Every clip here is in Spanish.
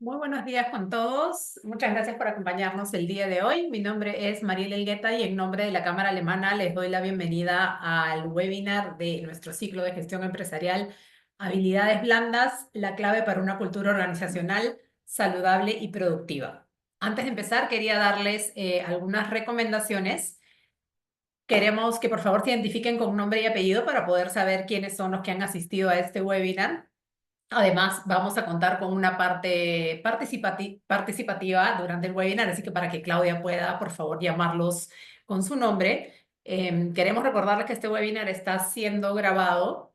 Muy buenos días con todos. Muchas gracias por acompañarnos el día de hoy. Mi nombre es Mariela Elgueta y en nombre de la Cámara Alemana les doy la bienvenida al webinar de nuestro ciclo de gestión empresarial Habilidades blandas, la clave para una cultura organizacional saludable y productiva. Antes de empezar, quería darles algunas recomendaciones. Queremos que por favor se identifiquen con nombre y apellido para poder saber quiénes son los que han asistido a este webinar. Además, vamos a contar con una parte participativa durante el webinar, así que para que Claudia pueda, por favor, llamarlos con su nombre. Queremos recordarles que este webinar está siendo grabado.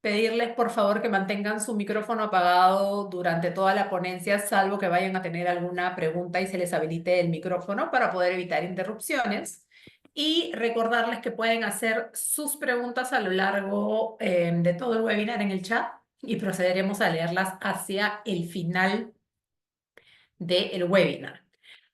Pedirles, por favor, que mantengan su micrófono apagado durante toda la ponencia, salvo que vayan a tener alguna pregunta y se les habilite el micrófono para poder evitar interrupciones. Y recordarles que pueden hacer sus preguntas a lo largo de todo el webinar en el chat y procederemos a leerlas hacia el final del webinar.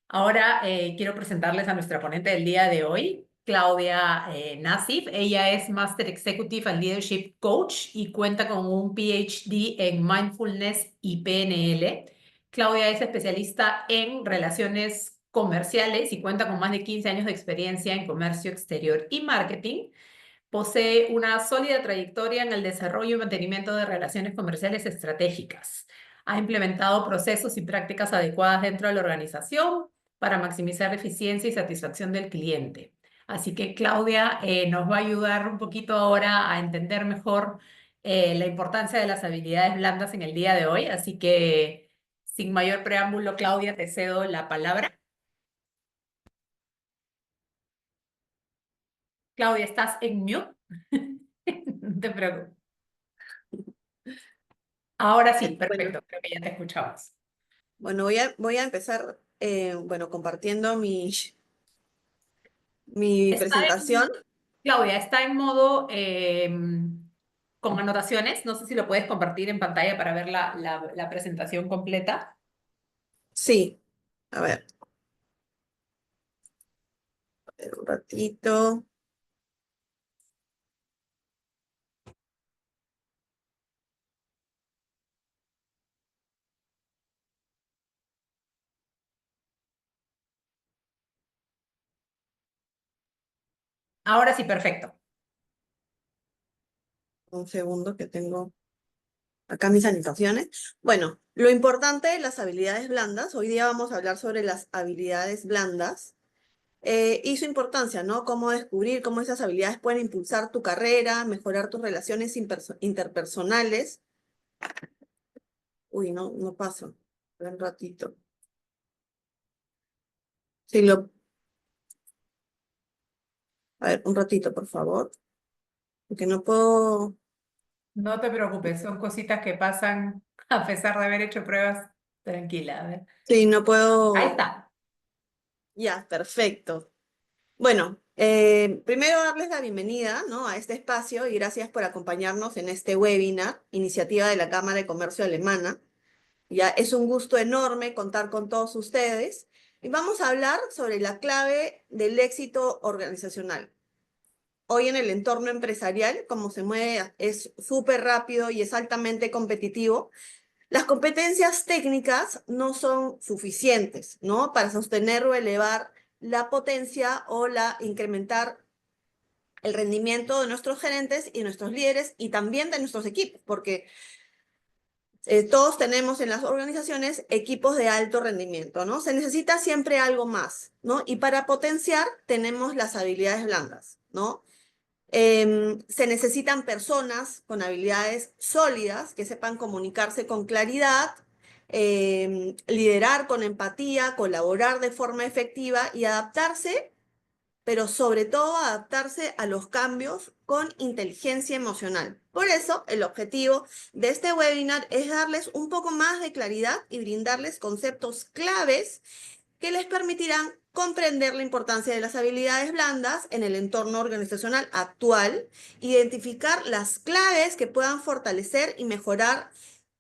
Ahora quiero presentarles a nuestra ponente del día de hoy, Claudia Nassif. Ella es Master Executive and Leadership Coach y cuenta con un PhD en Mindfulness y PNL. Claudia es especialista en relaciones comerciales y cuenta con más de 15 años de experiencia en comercio exterior y marketing. Posee una sólida trayectoria en el desarrollo y mantenimiento de relaciones comerciales estratégicas. Ha implementado procesos y prácticas adecuadas dentro de la organización para maximizar eficiencia y satisfacción del cliente. Así que Claudia nos va a ayudar un poquito ahora a entender mejor la importancia de las habilidades blandas en el día de hoy. Así que sin mayor preámbulo, Claudia, te cedo la palabra. Claudia, estás en mute. No te preocupes. Ahora sí, Bueno, perfecto, creo que ya te escuchamos. bueno, voy a empezar, compartiendo mi Está presentación. Claudia, está en modo con anotaciones. No sé si lo puedes compartir en pantalla para ver la presentación completa. Sí, a ver, un ratito. Ahora sí, perfecto. Un segundo que tengo acá mis anotaciones. Bueno, lo importante, las habilidades blandas. Hoy día vamos a hablar sobre las habilidades blandas y su importancia, ¿no? Cómo descubrir cómo esas habilidades pueden impulsar tu carrera, mejorar tus relaciones interpersonales. Uy, no paso. Un ratito. Sí, a ver, un ratito, por favor, porque no puedo. No te preocupes, son cositas que pasan a pesar de haber hecho pruebas. Tranquila, a ver. Sí, no Ahí puedo. está. Ya, perfecto. Bueno, Primero darles la bienvenida, ¿no?, a este espacio y gracias por acompañarnos en este webinar, iniciativa de la Cámara de Comercio Alemana. Ya es un gusto enorme contar con todos ustedes y vamos a hablar sobre la clave del éxito organizacional. Hoy en el entorno empresarial, como se mueve, es súper rápido y es altamente competitivo. Las competencias técnicas no son suficientes, ¿no?, para sostener o elevar la potencia o incrementar el rendimiento de nuestros gerentes y nuestros líderes y también de nuestros equipos, porque todos tenemos en las organizaciones equipos de alto rendimiento, ¿no? Se necesita siempre algo más, ¿no? Y para potenciar tenemos las habilidades blandas, ¿no? Se necesitan personas con habilidades sólidas que sepan comunicarse con claridad, liderar con empatía, colaborar de forma efectiva y adaptarse, pero sobre todo adaptarse a los cambios con inteligencia emocional. Por eso, el objetivo de este webinar es darles un poco más de claridad y brindarles conceptos claves que les permitirán comprender la importancia de las habilidades blandas en el entorno organizacional actual, identificar las claves que puedan fortalecer y mejorar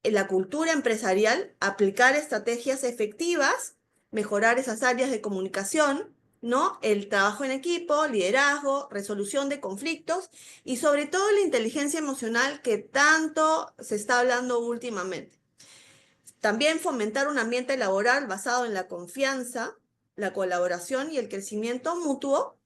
la cultura empresarial, aplicar estrategias efectivas, mejorar esas áreas de comunicación, ¿no?, el trabajo en equipo, liderazgo, resolución de conflictos y sobre todo la inteligencia emocional que tanto se está hablando últimamente. También fomentar un ambiente laboral basado en la confianza, la colaboración y el crecimiento mutuo.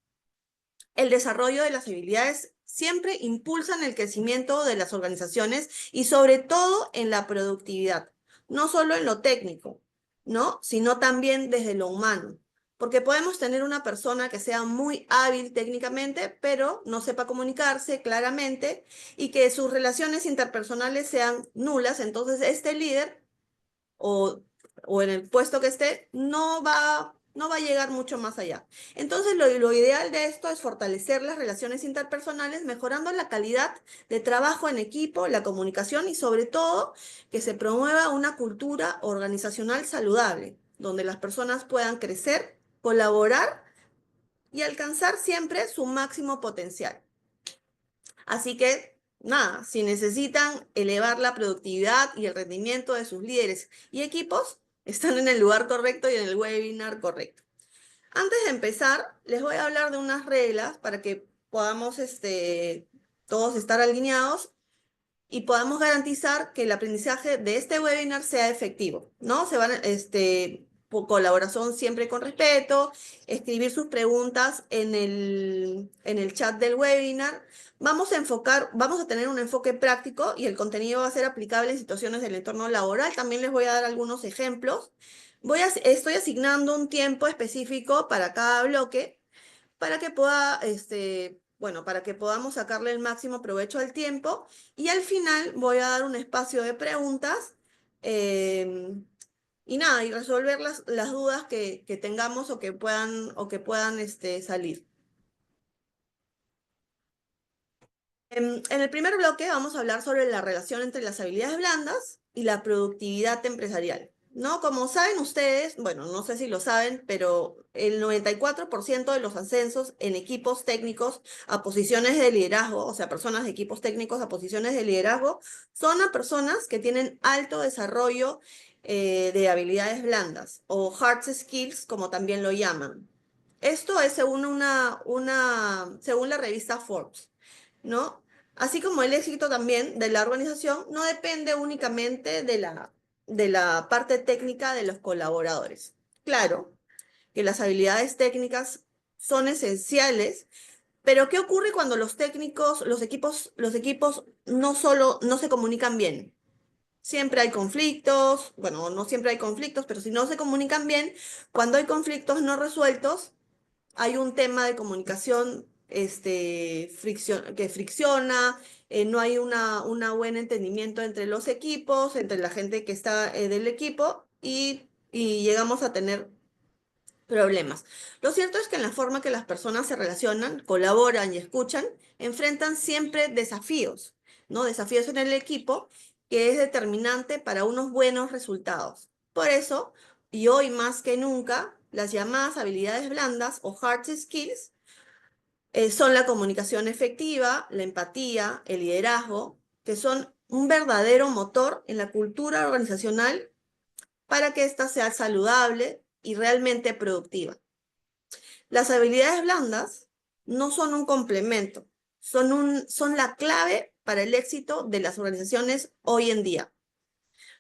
El desarrollo de las habilidades siempre impulsan el crecimiento de las organizaciones y sobre todo en la productividad, no solo en lo técnico, ¿no?, sino también desde lo humano. Porque podemos tener una persona que sea muy hábil técnicamente, pero no sepa comunicarse claramente y que sus relaciones interpersonales sean nulas. Entonces, este líder o, o en el puesto que esté, no va a llegar mucho más allá. Entonces, lo ideal de esto es fortalecer las relaciones interpersonales, mejorando la calidad de trabajo en equipo, la comunicación y sobre todo que se promueva una cultura organizacional saludable, donde las personas puedan crecer, colaborar y alcanzar siempre su máximo potencial. Así que, nada, si necesitan elevar la productividad y el rendimiento de sus líderes y equipos, están en el lugar correcto y en el webinar correcto. Antes de empezar, les voy a hablar de unas reglas para que podamos todos estar alineados y podamos garantizar que el aprendizaje de este webinar sea efectivo, ¿no? Se van, por colaboración siempre con respeto, escribir sus preguntas en el chat del webinar. Vamos a tener un enfoque práctico y el contenido va a ser aplicable en situaciones del entorno laboral. También les voy a dar algunos ejemplos. Estoy asignando un tiempo específico para cada bloque para que para que podamos sacarle el máximo provecho al tiempo. Y al final voy a dar un espacio de preguntas y nada, y resolver las dudas que tengamos o que puedan salir. En el primer bloque vamos a hablar sobre la relación entre las habilidades blandas y la productividad empresarial, ¿no? Como saben ustedes, bueno, no sé si lo saben, pero el 94% de los ascensos en equipos técnicos a posiciones de liderazgo, o sea, personas de equipos técnicos a posiciones de liderazgo, son a personas que tienen alto desarrollo de habilidades blandas o hard skills, como también lo llaman. Esto es según la revista Forbes, ¿no? Así como el éxito también de la organización no depende únicamente de la parte técnica de los colaboradores. Claro que las habilidades técnicas son esenciales, pero ¿qué ocurre cuando los equipos no se comunican bien? Siempre hay conflictos, bueno, no siempre hay conflictos, pero si no se comunican bien, cuando hay conflictos no resueltos, hay un tema de comunicación que fricciona, no hay una buen entendimiento entre los equipos, entre la gente que está del equipo y llegamos a tener problemas. Lo cierto es que en la forma que las personas se relacionan, colaboran y escuchan, enfrentan siempre desafíos, ¿no? Desafíos en el equipo que es determinante para unos buenos resultados. Por eso, y hoy más que nunca, las llamadas habilidades blandas o hard skills Son la comunicación efectiva, la empatía, el liderazgo, que son un verdadero motor en la cultura organizacional para que ésta sea saludable y realmente productiva. Las habilidades blandas no son un complemento, son la clave para el éxito de las organizaciones hoy en día,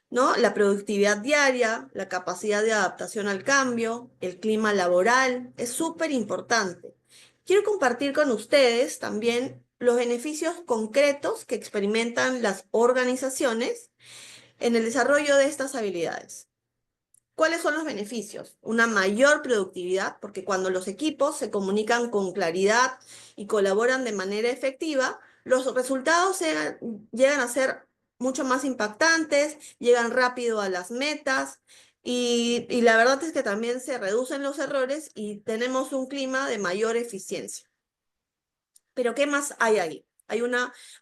¿no? La productividad diaria, la capacidad de adaptación al cambio, el clima laboral, es súper importante. Quiero compartir con ustedes también los beneficios concretos que experimentan las organizaciones en el desarrollo de estas habilidades. ¿Cuáles son los beneficios? Una mayor productividad, porque cuando los equipos se comunican con claridad y colaboran de manera efectiva, los resultados llegan a ser mucho más impactantes, llegan rápido a las metas y la verdad es que también se reducen los errores y tenemos un clima de mayor eficiencia. Pero ¿qué más hay ahí?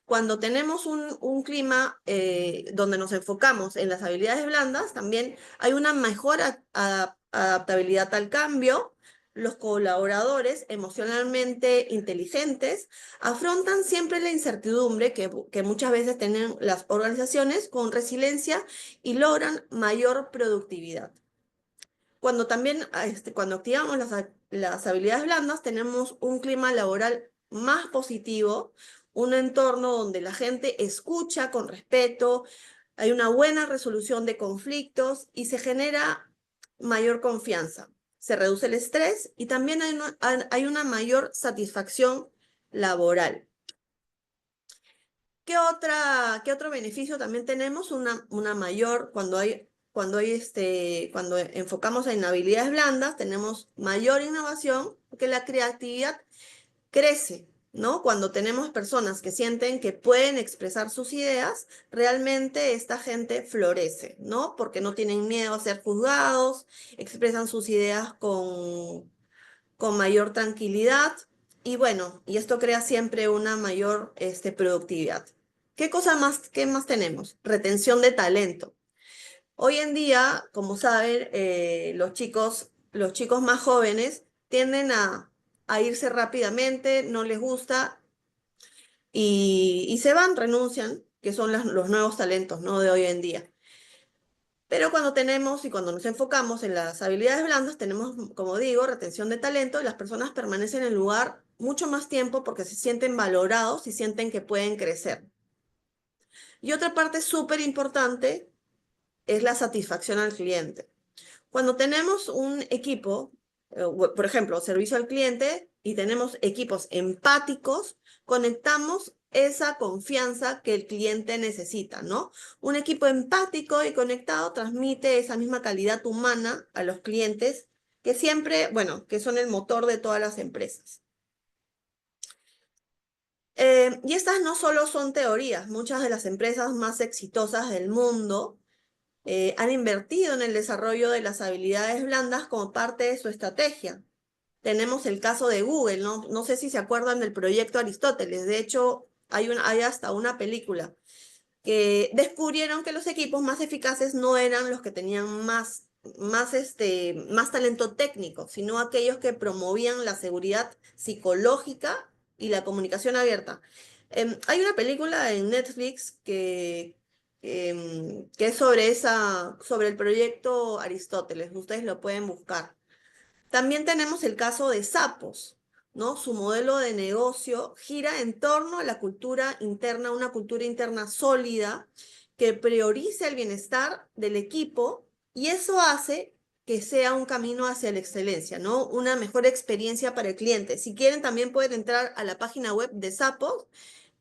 Cuando tenemos un clima donde nos enfocamos en las habilidades blandas, también hay una mejor adaptabilidad al cambio. Los colaboradores emocionalmente inteligentes afrontan siempre la incertidumbre que muchas veces tienen las organizaciones con resiliencia y logran mayor productividad. Cuando activamos las habilidades blandas, tenemos un clima laboral más positivo, un entorno donde la gente escucha con respeto, hay una buena resolución de conflictos y se genera mayor confianza. Se reduce el estrés y también hay una mayor satisfacción laboral. ¿Qué otro beneficio también tenemos? Una mayor, cuando enfocamos en habilidades blandas, tenemos mayor innovación, porque la creatividad crece, ¿no? Cuando tenemos personas que sienten que pueden expresar sus ideas, realmente esta gente florece, ¿no? Porque no tienen miedo a ser juzgados, expresan sus ideas con mayor tranquilidad y bueno, y esto crea siempre una mayor productividad. ¿Qué más tenemos? Retención de talento. Hoy en día, como saben, los chicos más jóvenes tienden a irse rápidamente, no les gusta y se van, renuncian, que son los nuevos talentos, ¿no? De hoy en día. Pero cuando nos enfocamos en las habilidades blandas, tenemos, como digo, retención de talento, y las personas permanecen en el lugar mucho más tiempo porque se sienten valorados y sienten que pueden crecer. Y otra parte súper importante es la satisfacción al cliente. Cuando tenemos un equipo, por ejemplo, servicio al cliente, y tenemos equipos empáticos, conectamos esa confianza que el cliente necesita, ¿no? Un equipo empático y conectado transmite esa misma calidad humana a los clientes que siempre, bueno, que son el motor de todas las empresas. Y estas no solo son teorías, muchas de las empresas más exitosas del mundo han invertido en el desarrollo de las habilidades blandas como parte de su estrategia. Tenemos el caso de Google, ¿no? No sé si se acuerdan del proyecto Aristóteles. De hecho, hay hasta una película que descubrieron que los equipos más eficaces no eran los que tenían más talento técnico, sino aquellos que promovían la seguridad psicológica y la comunicación abierta. Hay una película en Netflix que es sobre el proyecto Aristóteles. Ustedes lo pueden buscar. También tenemos el caso de Sapos, ¿no? Su modelo de negocio gira en torno a la cultura interna, una cultura interna sólida que priorice el bienestar del equipo y eso hace que sea un camino hacia la excelencia, ¿no? Una mejor experiencia para el cliente. Si quieren, también pueden entrar a la página web de Sapos,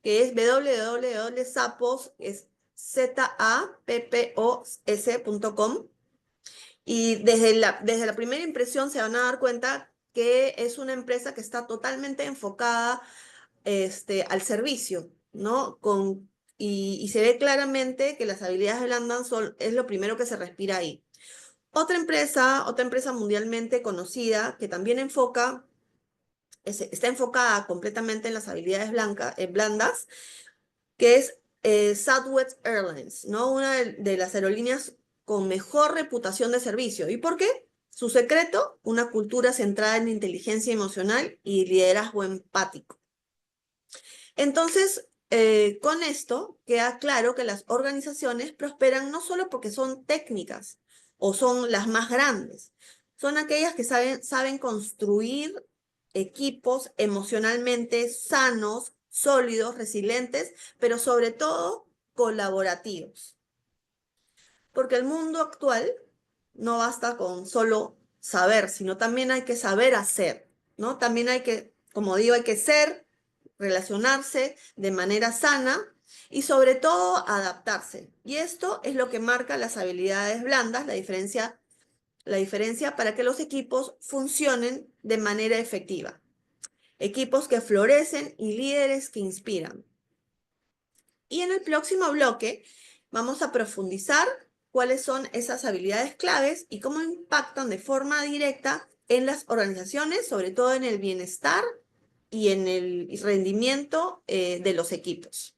que es www.zappos, es zappos.com. Y desde la primera impresión se van a dar cuenta que es una empresa que está totalmente enfocada al servicio, ¿no? Y se ve claramente que las habilidades blandas es lo primero que se respira ahí. Otra empresa mundialmente conocida que también está enfocada completamente en las habilidades blandas, que es Southwest Airlines, ¿no? Una de las aerolíneas con mejor reputación de servicio. ¿Y por qué? Su secreto, una cultura centrada en inteligencia emocional y liderazgo empático. Entonces, con esto queda claro que las organizaciones prosperan no solo porque son técnicas o son las más grandes, son aquellas que saben construir equipos emocionalmente sanos, sólidos, resilientes, pero sobre todo colaborativos. Porque el mundo actual no basta con solo saber, sino también hay que saber hacer, ¿no? También hay que, como digo, hay que ser, relacionarse de manera sana y sobre todo adaptarse. Y esto es lo que marca las habilidades blandas, la diferencia para que los equipos funcionen de manera efectiva. Equipos que florecen y líderes que inspiran. Y en el próximo bloque vamos a profundizar cuáles son esas habilidades claves y cómo impactan de forma directa en las organizaciones, sobre todo en el bienestar y en el rendimiento de los equipos.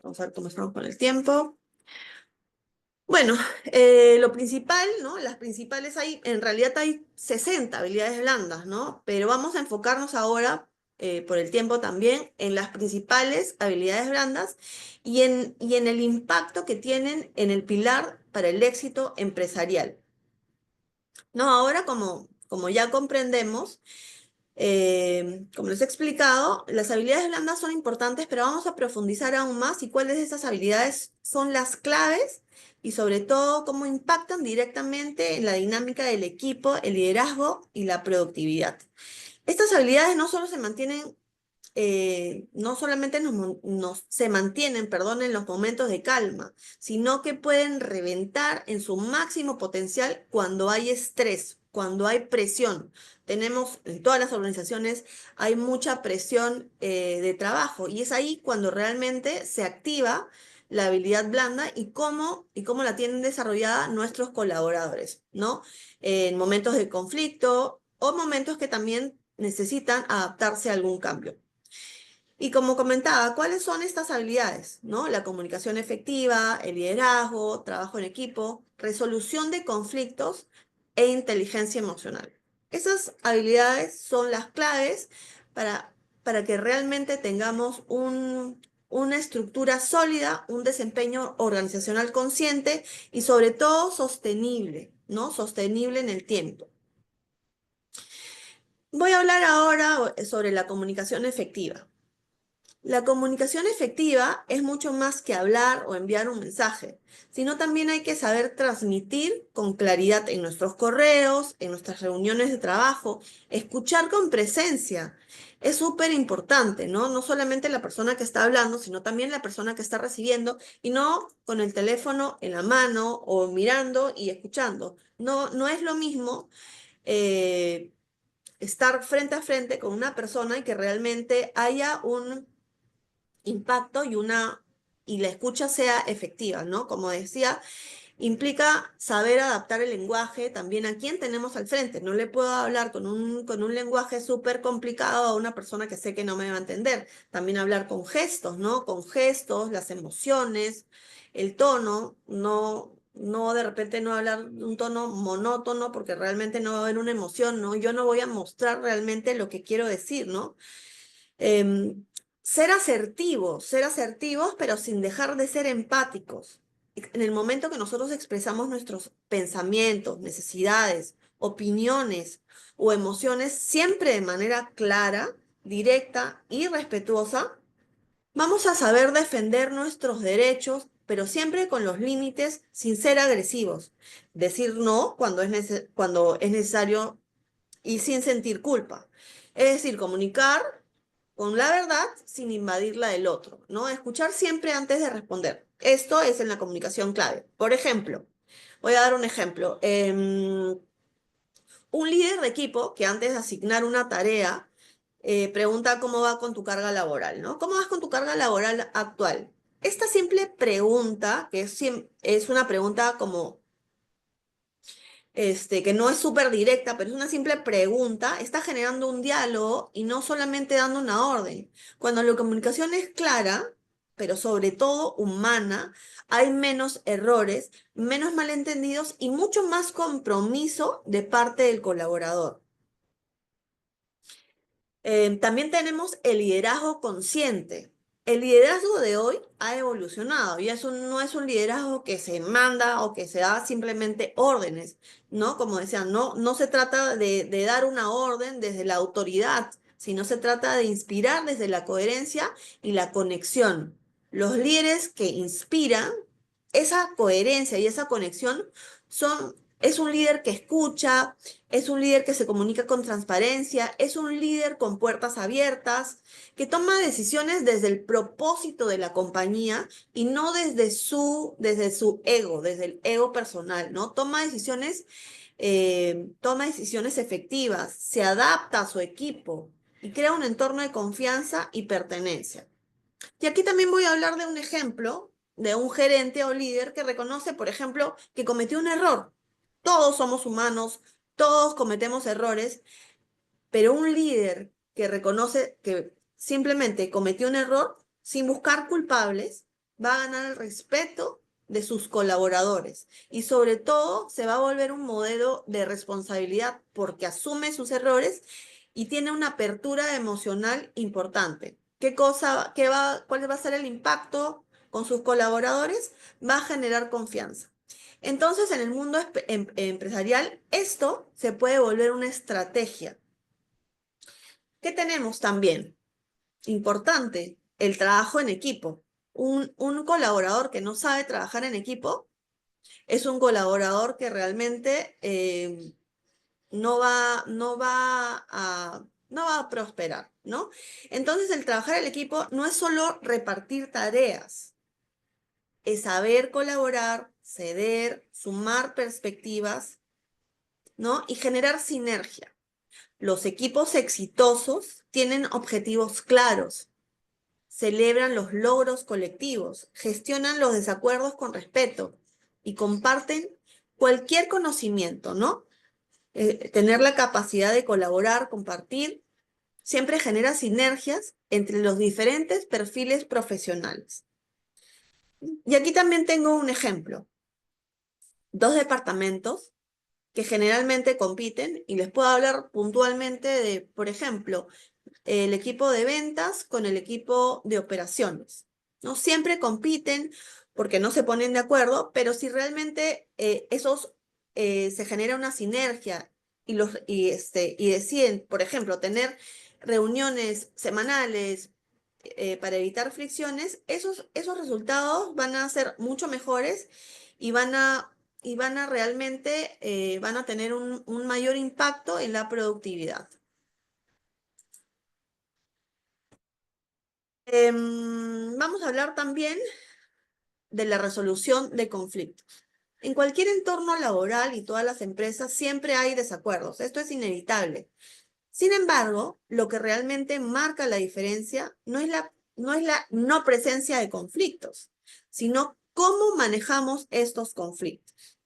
Vamos a ver cómo estamos con el tiempo. Bueno, lo principal, ¿no? Las principales en realidad hay 60 habilidades blandas, ¿no? Pero vamos a enfocarnos ahora, por el tiempo también, en las principales habilidades blandas y en el impacto que tienen en el pilar para el éxito empresarial. No, ahora como ya comprendemos, como les he explicado, las habilidades blandas son importantes, pero vamos a profundizar aún más y cuáles de esas habilidades son las claves y sobre todo cómo impactan directamente en la dinámica del equipo, el liderazgo y la productividad. Estas habilidades no solo se mantienen, no solamente se mantienen, perdón, en los momentos de calma, sino que pueden reventar en su máximo potencial cuando hay estrés, cuando hay presión. Tenemos en todas las organizaciones, hay mucha presión de trabajo y es ahí cuando realmente se activa la habilidad blanda y cómo la tienen desarrollada nuestros colaboradores, ¿no? En momentos de conflicto o momentos que también necesitan adaptarse a algún cambio. Y como comentaba, ¿cuáles son estas habilidades? ¿No? La comunicación efectiva, el liderazgo, trabajo en equipo, resolución de conflictos e inteligencia emocional. Esas habilidades son las claves para que realmente tengamos una estructura sólida, un desempeño organizacional consciente y sobre todo sostenible, ¿no? Sostenible en el tiempo. Voy a hablar ahora sobre la comunicación efectiva. La comunicación efectiva es mucho más que hablar o enviar un mensaje, sino también hay que saber transmitir con claridad en nuestros correos, en nuestras reuniones de trabajo, escuchar con presencia. Es súper importante, ¿no? No solamente la persona que está hablando, sino también la persona que está recibiendo y no con el teléfono en la mano o mirando y escuchando. No, no es lo mismo. Estar frente a frente con una persona y que realmente haya un impacto y la escucha sea efectiva, ¿no? Como decía, implica saber adaptar el lenguaje también a quien tenemos al frente. No le puedo hablar con un lenguaje súper complicado a una persona que sé que no me va a entender. También hablar con gestos, ¿no? Con gestos, las emociones, el tono, no de repente no hablar de un tono monótono porque realmente no va a haber una emoción, ¿no? Yo no voy a mostrar realmente lo que quiero decir, ¿no? Em, ser asertivos, pero sin dejar de ser empáticos. En el momento que nosotros expresamos nuestros pensamientos, necesidades, opiniones o emociones, siempre de manera clara, directa y respetuosa, vamos a saber defender nuestros derechos, pero siempre con los límites, sin ser agresivos. Decir no cuando es necesario y sin sentir culpa. Es decir, comunicar con la verdad sin invadir la del otro, ¿no? Escuchar siempre antes de responder. Esto es en la comunicación clave. Por ejemplo, voy a dar un ejemplo. Un líder de equipo que antes de asignar una tarea pregunta cómo va con tu carga laboral, ¿no? ¿Cómo vas con tu carga laboral actual? Esta simple pregunta, que es una pregunta como que no es súper directa, pero es una simple pregunta, está generando un diálogo y no solamente dando una orden. Cuando la comunicación es clara, pero sobre todo humana, hay menos errores, menos malentendidos y mucho más compromiso de parte del colaborador. También tenemos el liderazgo consciente. El liderazgo de hoy ha evolucionado y eso no es un liderazgo que se manda o que se da simplemente órdenes, ¿no? Como decía, no se trata de dar una orden desde la autoridad, sino se trata de inspirar desde la coherencia y la conexión. Los líderes que inspiran esa coherencia y esa conexión es un líder que escucha, es un líder que se comunica con transparencia, es un líder con puertas abiertas, que toma decisiones desde el propósito de la compañía y no desde su ego, desde el ego personal, ¿no? Toma decisiones efectivas, se adapta a su equipo y crea un entorno de confianza y pertenencia. Y aquí también voy a hablar de un ejemplo de un gerente o líder que reconoce, por ejemplo, que cometió un error. Todos somos humanos, todos cometemos errores, pero un líder que reconoce que simplemente cometió un error sin buscar culpables, va a ganar el respeto de sus colaboradores y sobre todo se va a volver un modelo de responsabilidad porque asume sus errores y tiene una apertura emocional importante. ¿Cuál va a ser el impacto con sus colaboradores? Va a generar confianza. Entonces, en el mundo empresarial, esto se puede volver una estrategia. ¿Qué tenemos también? Importante, el trabajo en equipo. Un colaborador que no sabe trabajar en equipo es un colaborador que realmente no va a prosperar, ¿no? Entonces, el trabajar en equipo no es solo repartir tareas, es saber colaborar, ceder, sumar perspectivas, ¿no? Y generar sinergia. Los equipos exitosos tienen objetivos claros, celebran los logros colectivos, gestionan los desacuerdos con respeto y comparten cualquier conocimiento, ¿no? Tener la capacidad de colaborar, compartir, siempre genera sinergias entre los diferentes perfiles profesionales. Y aquí también tengo un ejemplo. Dos departamentos que generalmente compiten y les puedo hablar puntualmente de, por ejemplo, el equipo de ventas con el equipo de operaciones, ¿no? Siempre compiten porque no se ponen de acuerdo, pero si realmente se genera una sinergia y deciden, por ejemplo, tener reuniones semanales para evitar fricciones, esos resultados van a ser mucho mejores y van a realmente van a tener un mayor impacto en la productividad. Vamos a hablar también de la resolución de conflictos. En cualquier entorno laboral y todas las empresas siempre hay desacuerdos. Esto es inevitable. Sin embargo, lo que realmente marca la diferencia no es la no presencia de conflictos, sino cómo manejamos estos conflictos.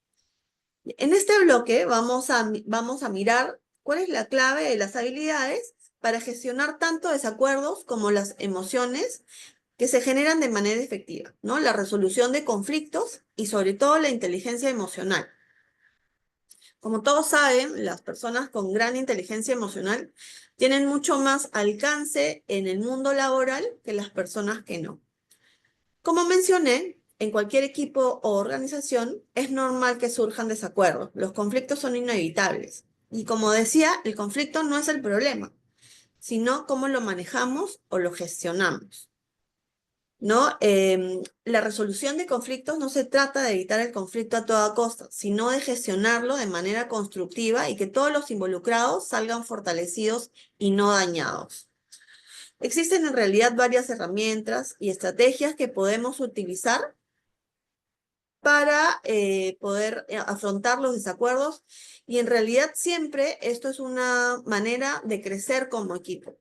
En este bloque vamos a mirar cuál es la clave de las habilidades para gestionar tanto desacuerdos como las emociones que se generan de manera efectiva, ¿no? La resolución de conflictos y sobre todo la inteligencia emocional. Como todos saben, las personas con gran inteligencia emocional tienen mucho más alcance en el mundo laboral que las personas que no. Como mencioné, en cualquier equipo o organización es normal que surjan desacuerdos. Los conflictos son inevitables. Y como decía, el conflicto no es el problema, sino cómo lo manejamos o lo gestionamos, ¿no? La resolución de conflictos no se trata de evitar el conflicto a toda costa, sino de gestionarlo de manera constructiva y que todos los involucrados salgan fortalecidos y no dañados. Existen en realidad varias herramientas y estrategias que podemos utilizar para poder afrontar los desacuerdos y en realidad siempre esto es una manera de crecer como equipo.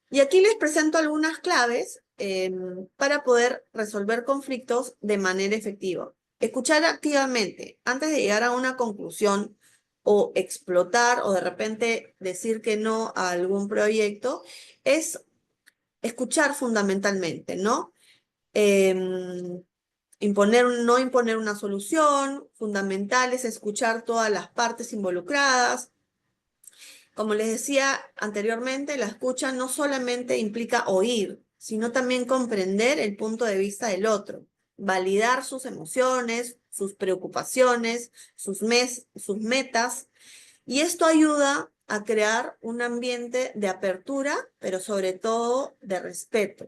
Y aquí les presento algunas claves para poder resolver conflictos de manera efectiva. Escuchar activamente antes de llegar a una conclusión o explotar o de repente decir que no a algún proyecto es escuchar fundamentalmente, ¿no? em, no imponer una solución. Fundamental es escuchar todas las partes involucradas. Como les decía anteriormente, la escucha no solamente implica oír, sino también comprender el punto de vista del otro, validar sus emociones, sus preocupaciones, sus metas, y esto ayuda a crear un ambiente de apertura, pero sobre todo de respeto.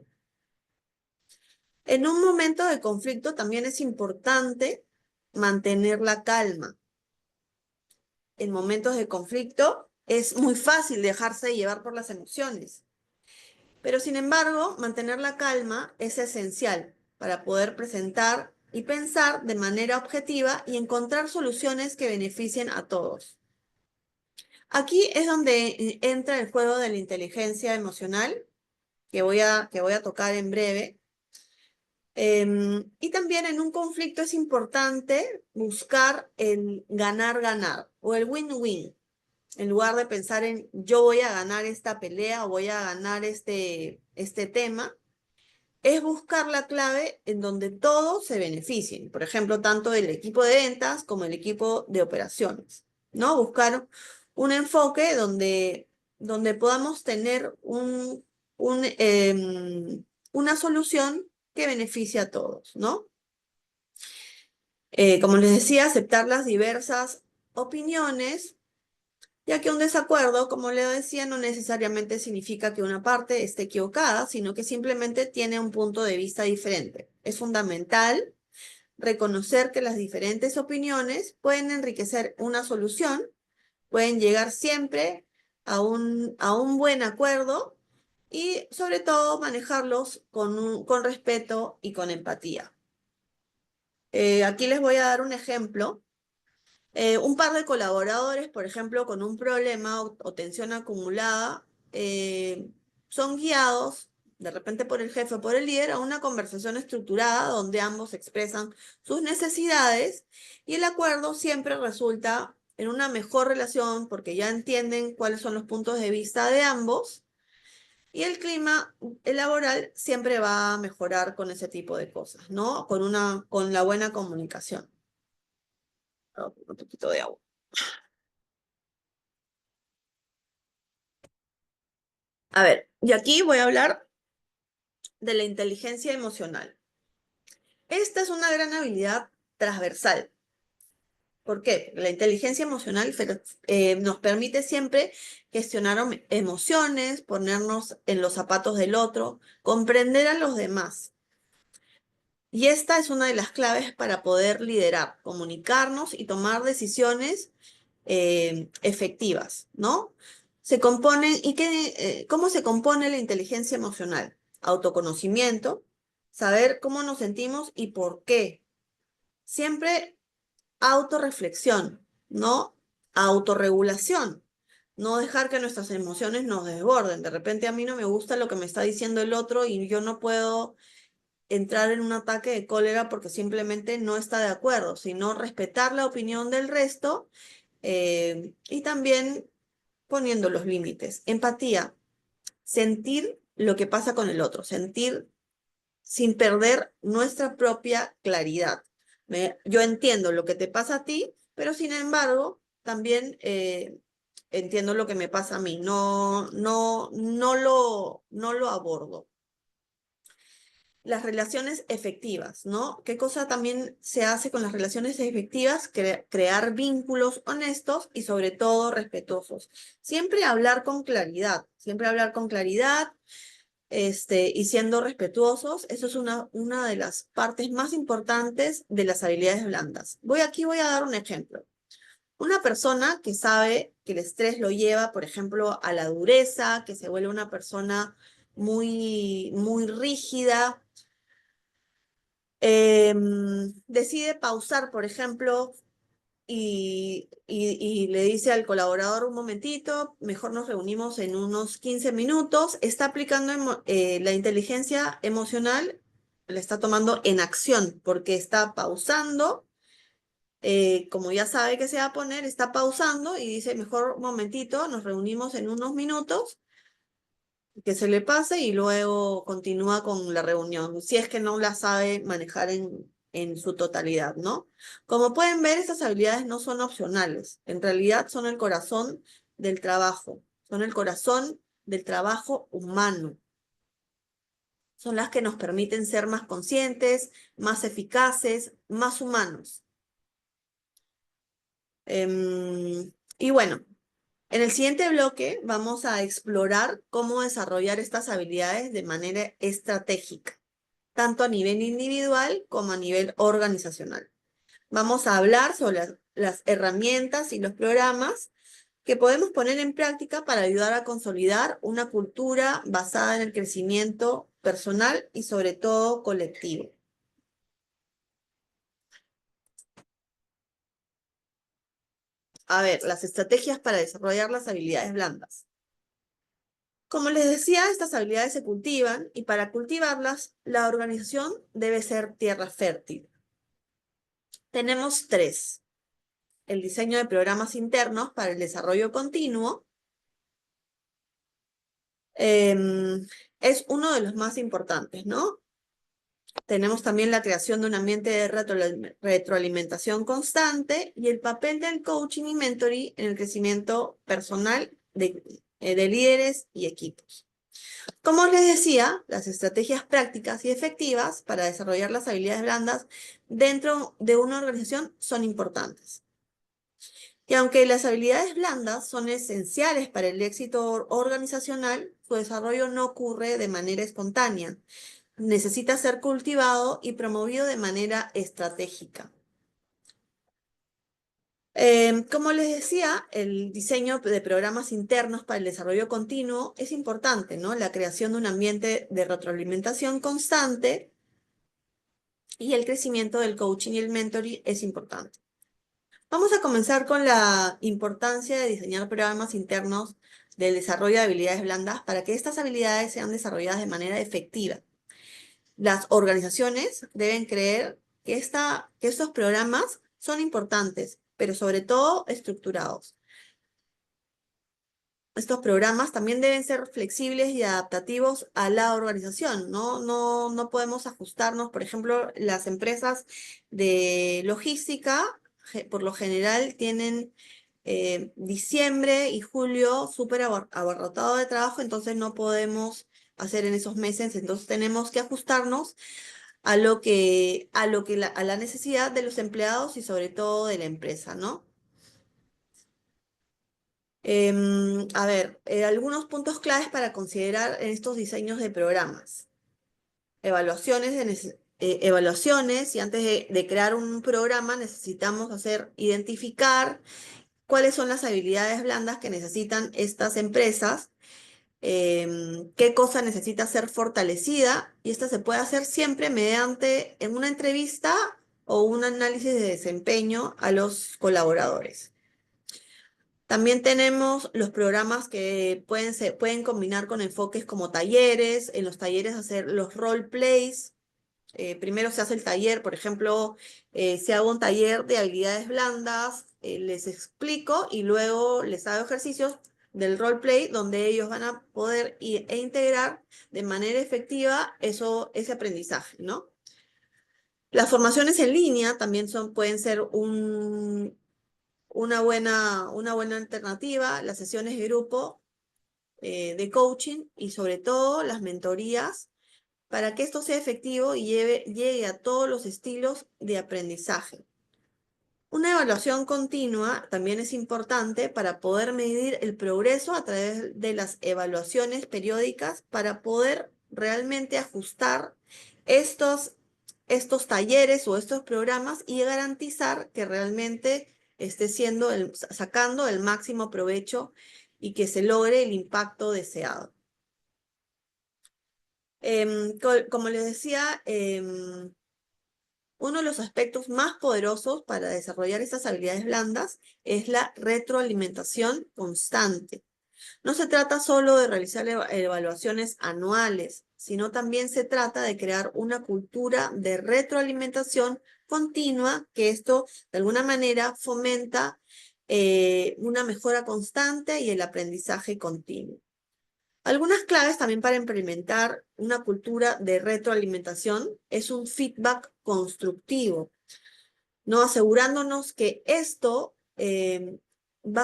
En un momento de conflicto también es importante mantener la calma. En momentos de conflicto es muy fácil dejarse llevar por las emociones, pero sin embargo, mantener la calma es esencial para poder presentar y pensar de manera objetiva y encontrar soluciones que beneficien a todos. Aquí es donde entra el juego de la inteligencia emocional, que voy a tocar en breve. Y también en un conflicto es importante buscar el ganar-ganar o el win-win, en lugar de pensar en yo voy a ganar esta pelea o voy a ganar este tema, es buscar la clave en donde todos se beneficien. Por ejemplo, tanto el equipo de ventas como el equipo de operaciones, ¿no? Buscar un enfoque donde podamos tener una solución que beneficie a todos, ¿no? Como les decía, aceptar las diversas opiniones, ya que un desacuerdo, como le decía, no necesariamente significa que una parte esté equivocada, sino que simplemente tiene un punto de vista diferente. Es fundamental reconocer que las diferentes opiniones pueden enriquecer una solución, pueden llegar siempre a un buen acuerdo y sobre todo manejarlos con respeto y con empatía. Aquí les voy a dar un ejemplo. Un par de colaboradores, por ejemplo, con un problema o tensión acumulada, son guiados de repente por el jefe o por el líder a una conversación estructurada donde ambos expresan sus necesidades y el acuerdo siempre resulta en una mejor relación porque ya entienden cuáles son los puntos de vista de ambos y el clima laboral siempre va a mejorar con ese tipo de cosas, ¿no? Con la buena comunicación. Un poquito de agua. A ver, y aquí voy a hablar de la inteligencia emocional. Esta es una gran habilidad transversal. ¿Por qué? La inteligencia emocional nos permite siempre gestionar emociones, ponernos en los zapatos del otro, comprender a los demás. Y esta es una de las claves para poder liderar, comunicarnos y tomar decisiones efectivas, ¿no? ¿Cómo se compone la inteligencia emocional? Autoconocimiento, saber cómo nos sentimos y por qué. Siempre autorreflexión, ¿no? Autorregulación. No dejar que nuestras emociones nos desborden. De repente a mí no me gusta lo que me está diciendo el otro y yo no puedo entrar en un ataque de cólera porque simplemente no está de acuerdo, sino respetar la opinión del resto y también poniendo los límites. Empatía, sentir lo que pasa con el otro, sentir sin perder nuestra propia claridad. Yo entiendo lo que te pasa a ti, pero sin embargo, también entiendo lo que me pasa a mí. No lo abordo. Las relaciones efectivas, ¿no? ¿Qué cosa también se hace con las relaciones efectivas? Crear vínculos honestos y sobre todo respetuosos. Siempre hablar con claridad, y siendo respetuosos. Eso es una de las partes más importantes de las habilidades blandas. Aquí voy a dar un ejemplo. Una persona que sabe que el estrés lo lleva, por ejemplo, a la dureza, que se vuelve una persona muy, muy rígida, decide pausar, por ejemplo, y le dice al colaborador un momentito, mejor nos reunimos en unos 15 minutos, está aplicando la inteligencia emocional, la está tomando en acción porque está pausando, como ya sabe que se va a poner, está pausando y dice, mejor un momentito, nos reunimos en unos minutos que se le pase y luego continúa con la reunión, si es que no la sabe manejar en su totalidad, ¿no? Como pueden ver, estas habilidades no son opcionales, en realidad son el corazón del trabajo, son el corazón del trabajo humano. Son las que nos permiten ser más conscientes, más eficaces, más humanos. Y bueno, en el siguiente bloque vamos a explorar cómo desarrollar estas habilidades de manera estratégica, tanto a nivel individual como a nivel organizacional. Vamos a hablar sobre las herramientas y los programas que podemos poner en práctica para ayudar a consolidar una cultura basada en el crecimiento personal y sobre todo colectivo. A ver, las estrategias para desarrollar las habilidades blandas. Como les decía, estas habilidades se cultivan y para cultivarlas, la organización debe ser tierra fértil. Tenemos tres. El diseño de programas internos para el desarrollo continuo es uno de los más importantes, ¿no? Tenemos también la creación de un ambiente de retroalimentación constante y el papel del coaching y mentoring en el crecimiento personal de líderes y equipos. Como les decía, las estrategias prácticas y efectivas para desarrollar las habilidades blandas dentro de una organización son importantes. Y aunque las habilidades blandas son esenciales para el éxito organizacional, su desarrollo no ocurre de manera espontánea. Necesita ser cultivado y promovido de manera estratégica. Como les decía, el diseño de programas internos para el desarrollo continuo es importante, ¿no? La creación de un ambiente de retroalimentación constante y el crecimiento del coaching y el mentoring es importante. Vamos a comenzar con la importancia de diseñar programas internos del desarrollo de habilidades blandas para que estas habilidades sean desarrolladas de manera efectiva. Las organizaciones deben creer que estos programas son importantes, pero sobre todo estructurados. Estos programas también deben ser flexibles y adaptativos a la organización, ¿no? No podemos ajustarnos, por ejemplo, las empresas de logística, por lo general, tienen diciembre y julio súper abarrotado de trabajo, entonces no podemos hacer en esos meses, entonces tenemos que ajustarnos a la necesidad de los empleados y sobre todo de la empresa, ¿no? A ver, algunos puntos claves para considerar en estos diseños de programas. Evaluaciones, y antes de crear un programa necesitamos identificar cuáles son las habilidades blandas que necesitan estas empresas, qué cosa necesita ser fortalecida, y esta se puede hacer siempre mediante en una entrevista o un análisis de desempeño a los colaboradores. También tenemos los programas que pueden combinar con enfoques como talleres, en los talleres hacer los role plays. Primero se hace el taller, por ejemplo, se hago un taller de habilidades blandas, les explico y luego les hago ejercicios del role play donde ellos van a poder integrar de manera efectiva ese aprendizaje, ¿no? Las formaciones en línea también pueden ser una buena alternativa, las sesiones de grupo de coaching y sobre todo las mentorías para que esto sea efectivo y llegue a todos los estilos de aprendizaje. Una evaluación continua también es importante para poder medir el progreso a través de las evaluaciones periódicas para poder realmente ajustar estos talleres o estos programas y garantizar que realmente esté sacando el máximo provecho y que se logre el impacto deseado. Como les decía, uno de los aspectos más poderosos para desarrollar estas habilidades blandas es la retroalimentación constante. No se trata solo de realizar evaluaciones anuales, sino también se trata de crear una cultura de retroalimentación continua, que esto de alguna manera fomenta una mejora constante y el aprendizaje continuo. Algunas claves también para implementar una cultura de retroalimentación es un feedback constructivo, ¿no? Asegurándonos que esto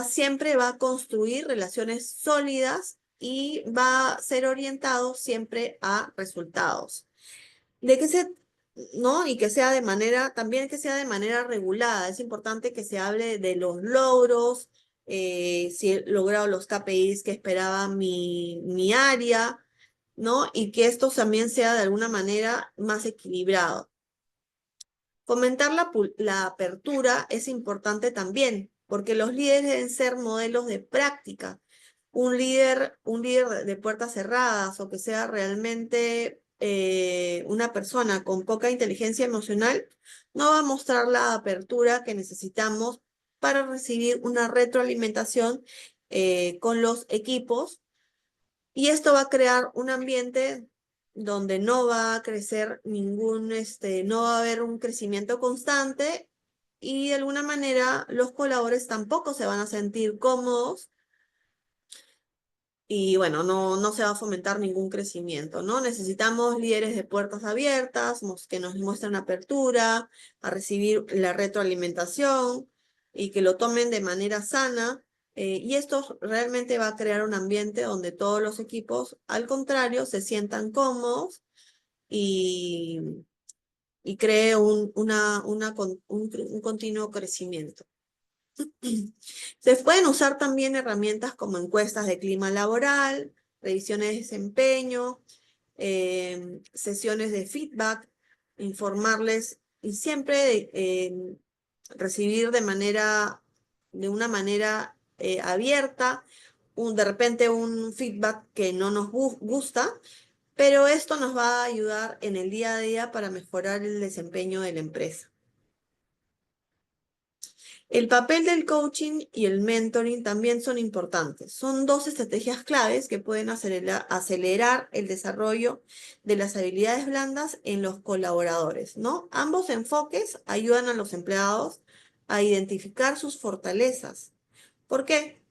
siempre va a construir relaciones sólidas y va a ser orientado siempre a resultados. De que se, ¿no? Y que sea de manera, también que sea de manera regulada. Es importante que se hable de los logros, si he logrado los KPIs que esperaba mi área, ¿no? Y que esto también sea de alguna manera más equilibrado. Fomentar la apertura es importante también, porque los líderes deben ser modelos de práctica. Un líder de puertas cerradas o que sea realmente una persona con poca inteligencia emocional, no va a mostrar la apertura que necesitamos para recibir una retroalimentación con los equipos, y esto va a crear un ambiente donde no va a crecer no va a haber un crecimiento constante, y de alguna manera los colaboradores tampoco se van a sentir cómodos, y bueno, no se va a fomentar ningún crecimiento, ¿no? Necesitamos líderes de puertas abiertas, que nos muestren apertura a recibir la retroalimentación y que lo tomen de manera sana. Y esto realmente va a crear un ambiente donde todos los equipos, al contrario, se sientan cómodos y, y cree un continuo crecimiento. Se pueden usar también herramientas como encuestas de clima laboral, revisiones de desempeño, sesiones de feedback, informarles y siempre recibir de una manera abierta, de repente un feedback que no nos gusta, pero esto nos va a ayudar en el día a día para mejorar el desempeño de la empresa. El papel del coaching y el mentoring también son importantes. Son dos estrategias claves que pueden acelerar el desarrollo de las habilidades blandas en los colaboradores, ¿no? Ambos enfoques ayudan a los empleados a identificar sus fortalezas. ¿Por qué?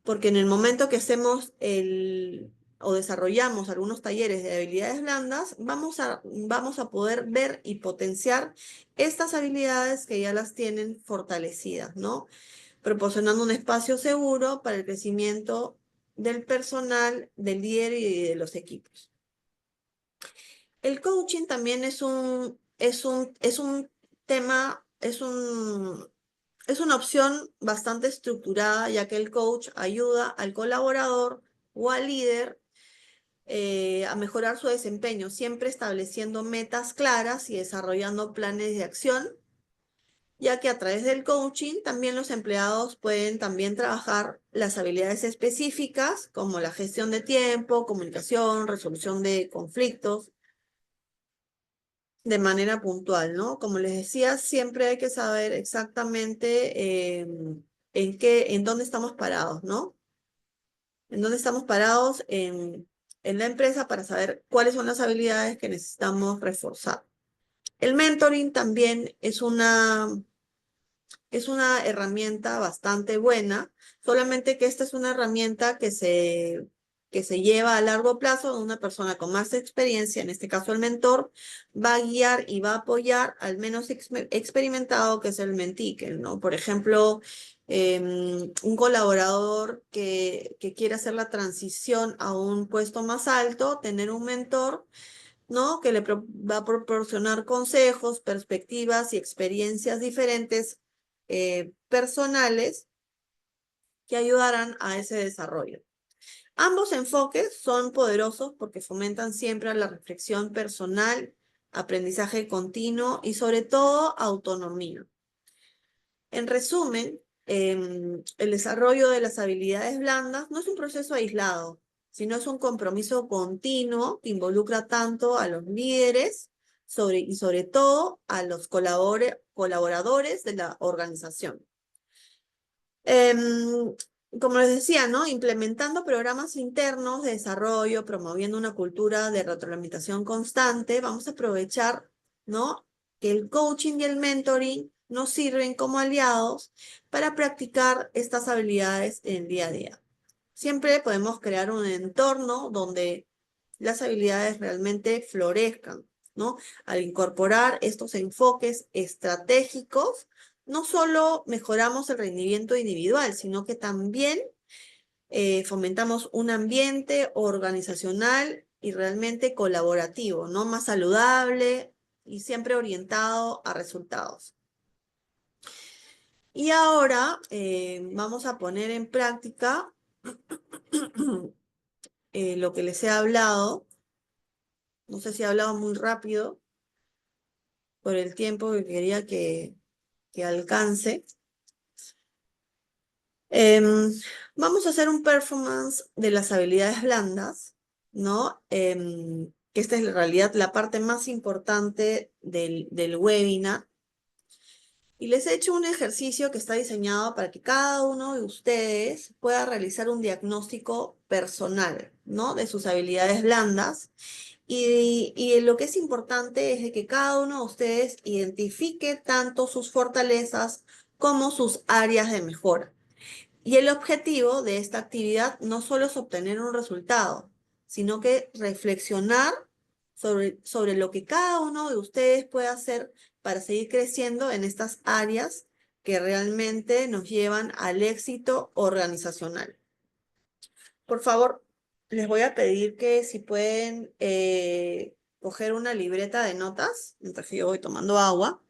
Porque en el momento que o desarrollamos algunos talleres de habilidades blandas, vamos a poder ver y potenciar estas habilidades que ya las tienen fortalecidas, ¿no? Proporcionando un espacio seguro para el crecimiento del personal, del líder y de los equipos. El coaching también es un tema, es una opción bastante estructurada, ya que el coach ayuda al colaborador o al líder a mejorar su desempeño, siempre estableciendo metas claras y desarrollando planes de acción, ya que a través del coaching también los empleados pueden también trabajar las habilidades específicas como la gestión de tiempo, comunicación, resolución de conflictos de manera puntual, ¿no? Como les decía, siempre hay que saber exactamente en dónde estamos parados, ¿no? En dónde estamos parados en la empresa para saber cuáles son las habilidades que necesitamos reforzar. El mentoring también es una herramienta bastante buena, solamente que esta es una herramienta que se lleva a largo plazo. Una persona con más experiencia, en este caso el mentor, va a guiar y va a apoyar al menos experimentado, que es el mentee, ¿no? Por ejemplo, un colaborador que quiere hacer la transición a un puesto más alto, tener un mentor, ¿no? Que va a proporcionar consejos, perspectivas y experiencias diferentes, personales, que ayudarán a ese desarrollo. Ambos enfoques son poderosos porque fomentan siempre la reflexión personal, aprendizaje continuo y sobre todo autonomía. En resumen, el desarrollo de las habilidades blandas no es un proceso aislado, sino es un compromiso continuo que involucra tanto a los líderes y sobre todo a los colaboradores de la organización. Como les decía, ¿no? Implementando programas internos de desarrollo, promoviendo una cultura de retroalimentación constante, vamos a aprovechar, ¿no? Que el coaching y el mentoring nos sirven como aliados para practicar estas habilidades en el día a día. Siempre podemos crear un entorno donde las habilidades realmente florezcan, ¿no? Al incorporar estos enfoques estratégicos, no solo mejoramos el rendimiento individual, sino que también fomentamos un ambiente organizacional y realmente colaborativo, ¿no? Más saludable y siempre orientado a resultados. Y ahora vamos a poner en práctica lo que les he hablado. No sé si he hablado muy rápido por el tiempo que quería que alcance. Em, Vamos a hacer un performance de las habilidades blandas, ¿no? Que esta es en realidad la parte más importante del webinar. Y les he hecho un ejercicio que está diseñado para que cada uno de ustedes pueda realizar un diagnóstico personal, ¿no? De sus habilidades blandas. Y lo que es importante es de que cada uno de ustedes identifique tanto sus fortalezas como sus áreas de mejora. Y el objetivo de esta actividad no solo es obtener un resultado, sino que reflexionar sobre lo que cada uno de ustedes puede hacer para seguir creciendo en estas áreas que realmente nos llevan al éxito organizacional. Por favor, les voy a pedir que si pueden coger una libreta de notas, mientras que yo voy tomando agua.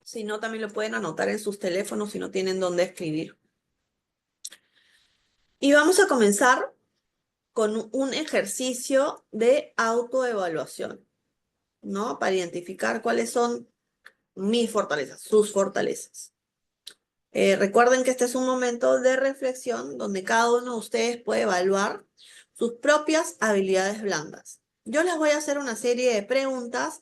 Si no, también lo pueden anotar en sus teléfonos si no tienen dónde escribir. Y vamos a comenzar con un ejercicio de autoevaluación, ¿no? Para identificar cuáles son mis fortalezas, sus fortalezas. Recuerden que este es un momento de reflexión donde cada uno de ustedes puede evaluar sus propias habilidades blandas. Yo les voy a hacer una serie de preguntas.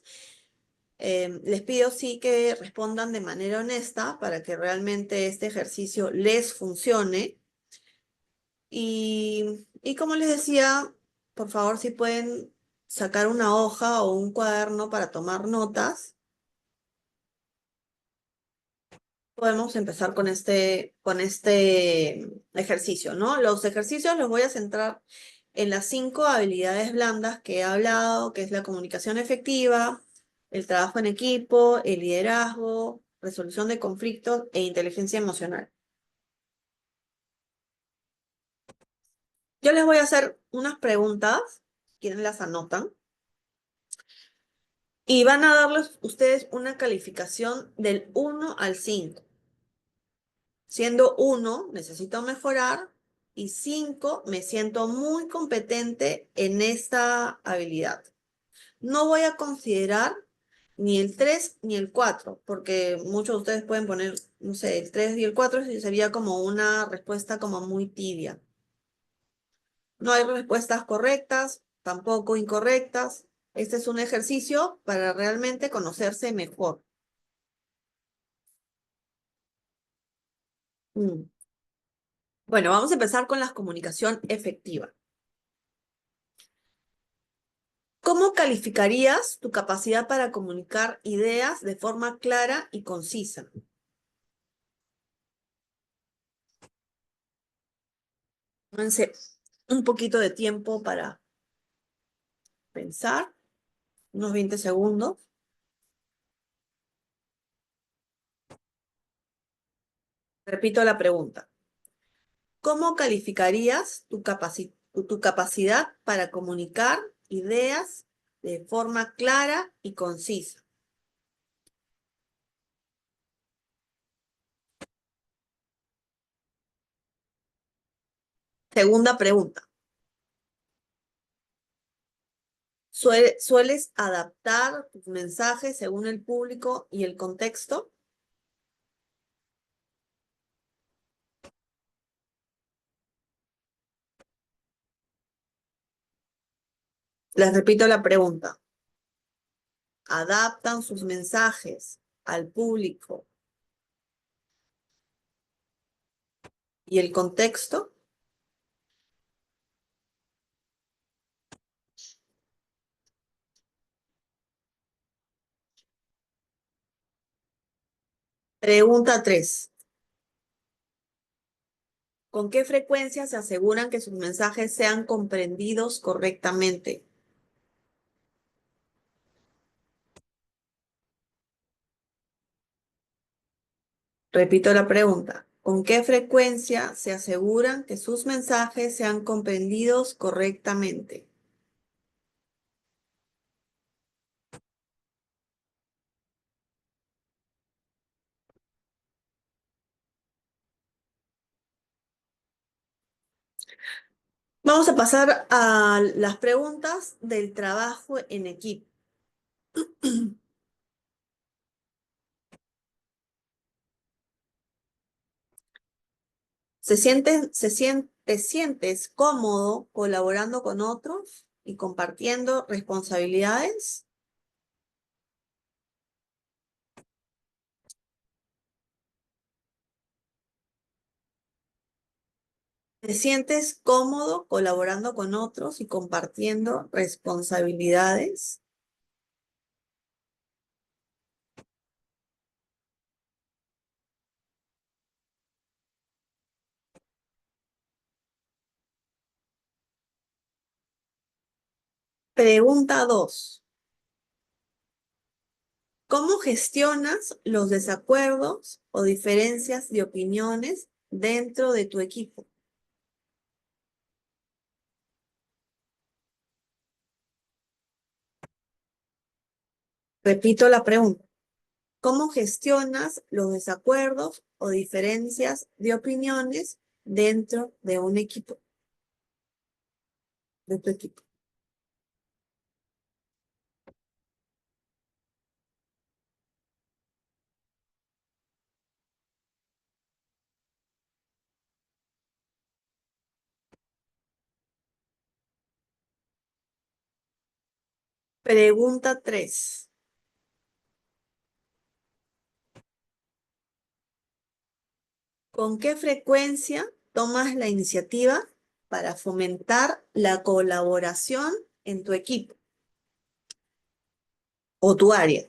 Les pido sí que respondan de manera honesta para que realmente este ejercicio les funcione. Y como les decía, por favor, si pueden sacar una hoja o un cuaderno para tomar notas, podemos empezar con este ejercicio, ¿no? Los ejercicios los voy a centrar en las 5 habilidades blandas que he hablado, que es la comunicación efectiva, el trabajo en equipo, el liderazgo, resolución de conflictos e inteligencia emocional. Yo les voy a hacer unas preguntas, quienes las anotan. Y van a darles ustedes una calificación del 1 al 5. Siendo 1, necesito mejorar, y 5, me siento muy competente en esta habilidad. No voy a considerar ni el 3 ni el 4, porque muchos de ustedes pueden poner, no sé, el 3 y el 4 sería como una respuesta como muy tibia. No hay respuestas correctas, tampoco incorrectas. Este es un ejercicio para realmente conocerse mejor. Mm. Bueno, vamos a empezar con la comunicación efectiva. ¿Cómo calificarías tu capacidad para comunicar ideas de forma clara y concisa? Tómense un poquito de tiempo para pensar, unos 20 segundos. Repito la pregunta. ¿Cómo calificarías tu capacidad para comunicar ideas de forma clara y concisa? Segunda pregunta. ¿Sueles adaptar tus mensajes según el público y el contexto? Les repito la pregunta. ¿Adaptan sus mensajes al público y el contexto? Pregunta 3. ¿Con qué frecuencia se aseguran que sus mensajes sean comprendidos correctamente? Repito la pregunta. ¿Con qué frecuencia se aseguran que sus mensajes sean comprendidos correctamente? Vamos a pasar a las preguntas del trabajo en equipo. ¿Te sientes cómodo colaborando con otros y compartiendo responsabilidades? ¿Te sientes cómodo colaborando con otros y compartiendo responsabilidades? Pregunta 2. ¿Cómo gestionas los desacuerdos o diferencias de opiniones dentro de tu equipo? Repito la pregunta. ¿Cómo gestionas los desacuerdos o diferencias de opiniones dentro de un equipo, de tu equipo? Pregunta 3. ¿Con qué frecuencia tomas la iniciativa para fomentar la colaboración en tu equipo o tu área?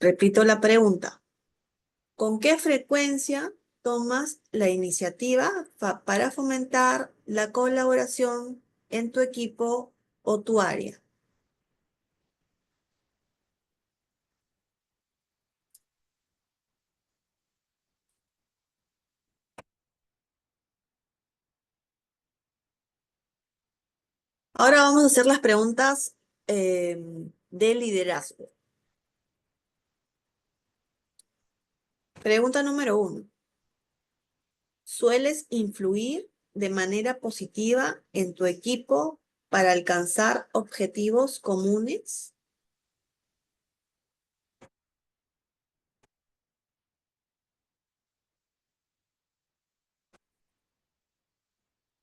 Repito la pregunta. ¿Con qué frecuencia tomas la iniciativa para fomentar la colaboración en tu equipo o tu área? Ahora vamos a hacer las preguntas de liderazgo. Pregunta número 1. ¿Sueles influir de manera positiva en tu equipo para alcanzar objetivos comunes?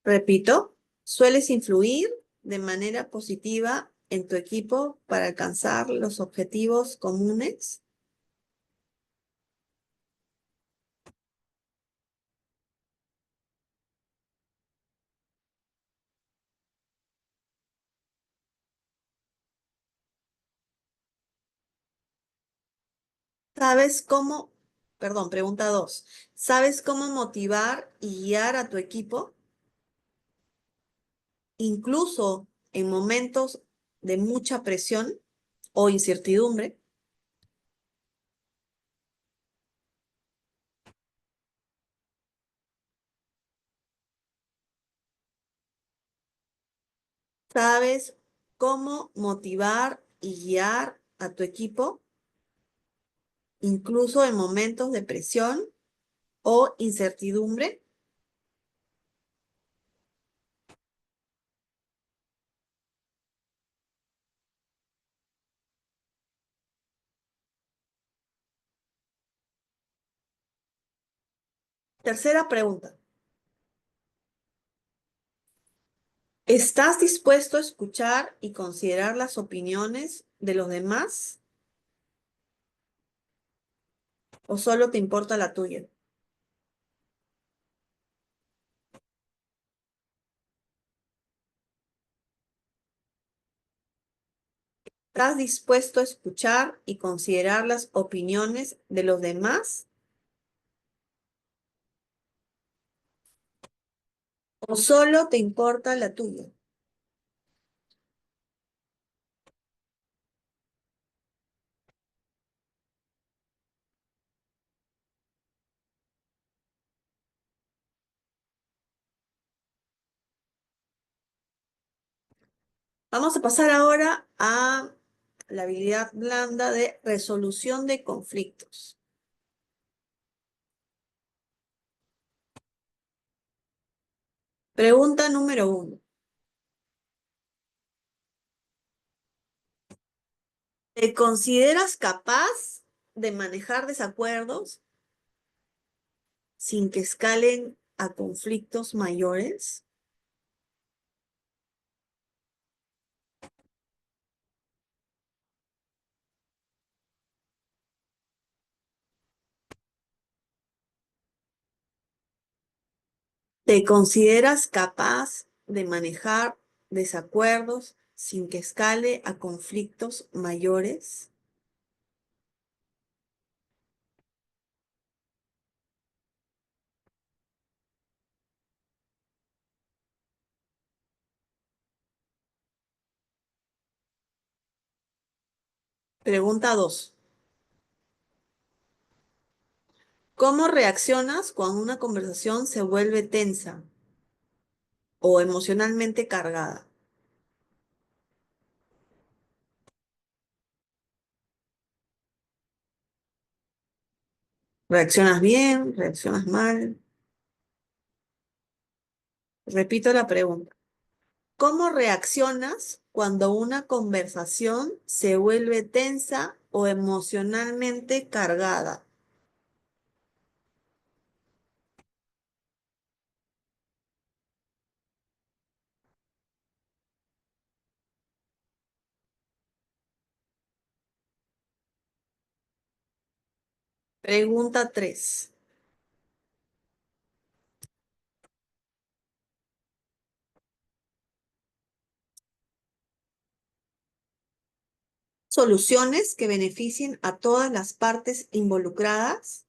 Repito, ¿sueles influir de manera positiva en tu equipo para alcanzar los objetivos comunes? ¿Sabes cómo, perdón, pregunta 2. ¿Sabes cómo motivar y guiar a tu equipo, incluso en momentos de mucha presión o incertidumbre? ¿Sabes cómo motivar y guiar a tu equipo, incluso en momentos de presión o incertidumbre? Tercera pregunta. ¿Estás dispuesto a escuchar y considerar las opiniones de los demás o solo te importa la tuya? ¿Estás dispuesto a escuchar y considerar las opiniones de los demás o solo te importa la tuya? Vamos a pasar ahora a la habilidad blanda de resolución de conflictos. Pregunta número 1. ¿Te consideras capaz de manejar desacuerdos sin que escalen a conflictos mayores? ¿Te consideras capaz de manejar desacuerdos sin que escale a conflictos mayores? Pregunta 2. ¿Cómo reaccionas cuando una conversación se vuelve tensa o emocionalmente cargada? ¿Reaccionas bien? ¿Reaccionas mal? Repito la pregunta. ¿Cómo reaccionas cuando una conversación se vuelve tensa o emocionalmente cargada? Pregunta 3. ¿Soluciones que beneficien a todas las partes involucradas?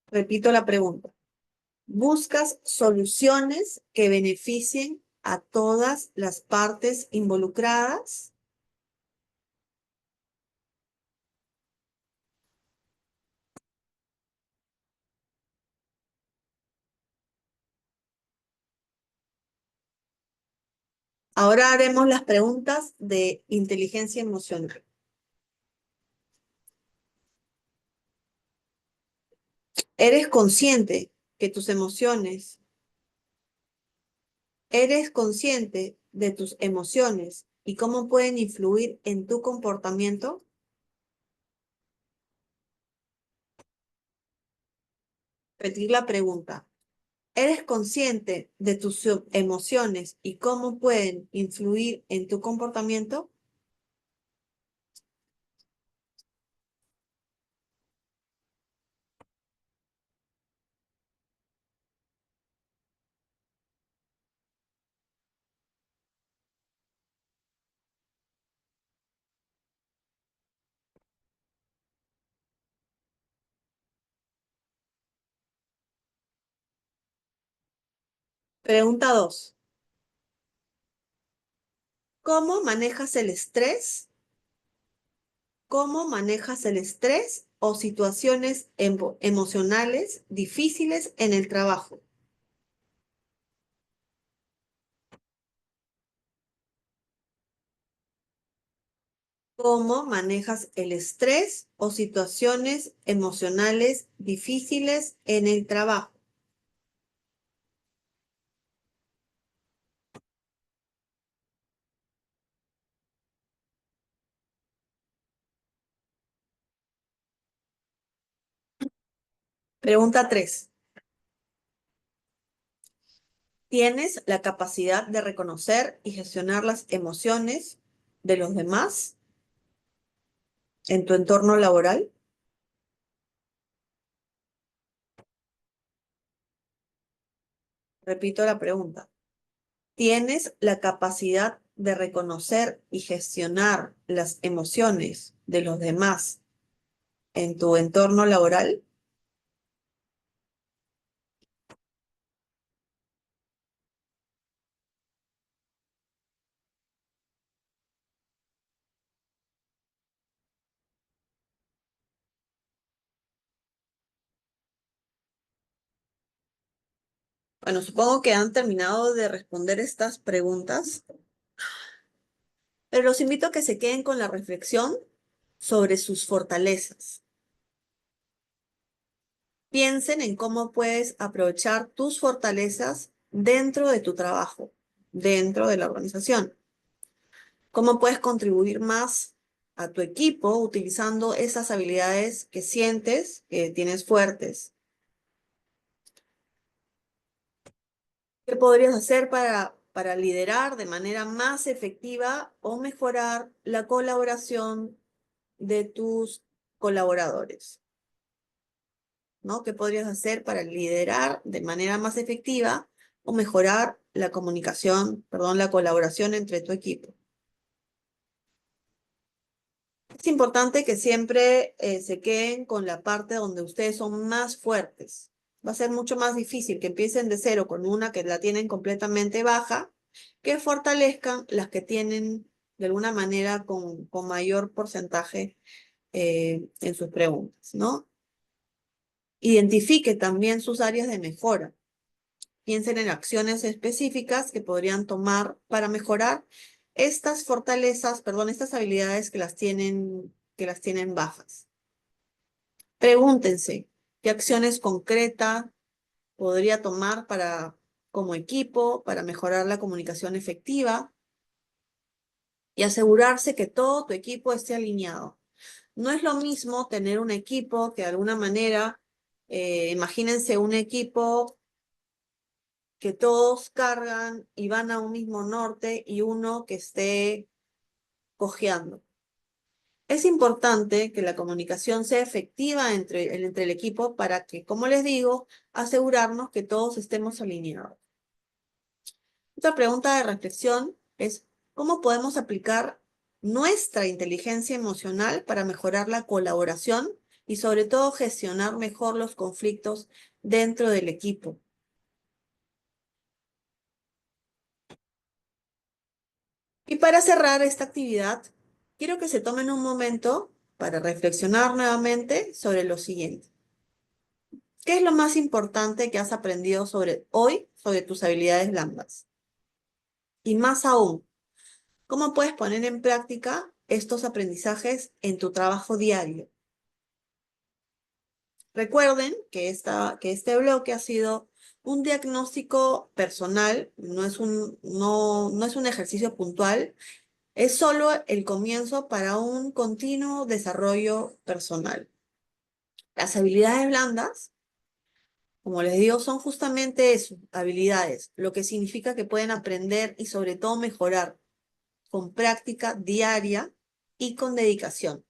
Repito la pregunta. ¿Buscas soluciones que beneficien a todas las partes involucradas? Ahora haremos las preguntas de inteligencia emocional. ¿Eres consciente que tus emociones, eres consciente de tus emociones y cómo pueden influir en tu comportamiento? Repetir la pregunta. ¿Eres consciente de tus emociones y cómo pueden influir en tu comportamiento? Pregunta 2. ¿Cómo manejas el estrés? ¿Cómo manejas el estrés o situaciones emocionales difíciles en el trabajo? ¿Cómo manejas el estrés o situaciones emocionales difíciles en el trabajo? Pregunta 3. ¿Tienes la capacidad de reconocer y gestionar las emociones de los demás en tu entorno laboral? Repito la pregunta. ¿Tienes la capacidad de reconocer y gestionar las emociones de los demás en tu entorno laboral? Bueno, supongo que han terminado de responder estas preguntas, pero los invito a que se queden con la reflexión sobre sus fortalezas. Piensen en cómo puedes aprovechar tus fortalezas dentro de tu trabajo, dentro de la organización. Cómo puedes contribuir más a tu equipo utilizando esas habilidades que sientes que tienes fuertes. ¿Qué podrías hacer para liderar de manera más efectiva o mejorar la colaboración de tus colaboradores? ¿No? ¿Qué podrías hacer para liderar de manera más efectiva o mejorar la comunicación, perdón, la colaboración entre tu equipo? Es importante que siempre se queden con la parte donde ustedes son más fuertes. Va a ser mucho más difícil que empiecen de cero con una que la tienen completamente baja, que fortalezcan las que tienen de alguna manera con mayor porcentaje en sus preguntas, ¿no? Identifique también sus áreas de mejora. Piensen en acciones específicas que podrían tomar para mejorar estas fortalezas, perdón, estas habilidades que las tienen bajas. Pregúntense, ¿qué acciones concretas podría tomar como equipo para mejorar la comunicación efectiva y asegurarse que todo tu equipo esté alineado? No es lo mismo tener un equipo que de alguna manera, imagínense un equipo que todos cargan y van a un mismo norte y uno que esté cojeando. Es importante que la comunicación sea efectiva entre el equipo para que, como les digo, asegurarnos que todos estemos alineados. Otra pregunta de reflexión es, ¿cómo podemos aplicar nuestra inteligencia emocional para mejorar la colaboración y sobre todo gestionar mejor los conflictos dentro del equipo? Y para cerrar esta actividad, quiero que se tomen un momento para reflexionar nuevamente sobre lo siguiente. ¿Qué es lo más importante que has aprendido hoy sobre tus habilidades blandas? Y más aún, ¿cómo puedes poner en práctica estos aprendizajes en tu trabajo diario? Recuerden que este bloque ha sido un diagnóstico personal, no es un ejercicio puntual, es solo el comienzo para un continuo desarrollo personal. Las habilidades blandas, como les digo, son justamente eso, habilidades, lo que significa que pueden aprender y sobre todo mejorar con práctica diaria y con dedicación.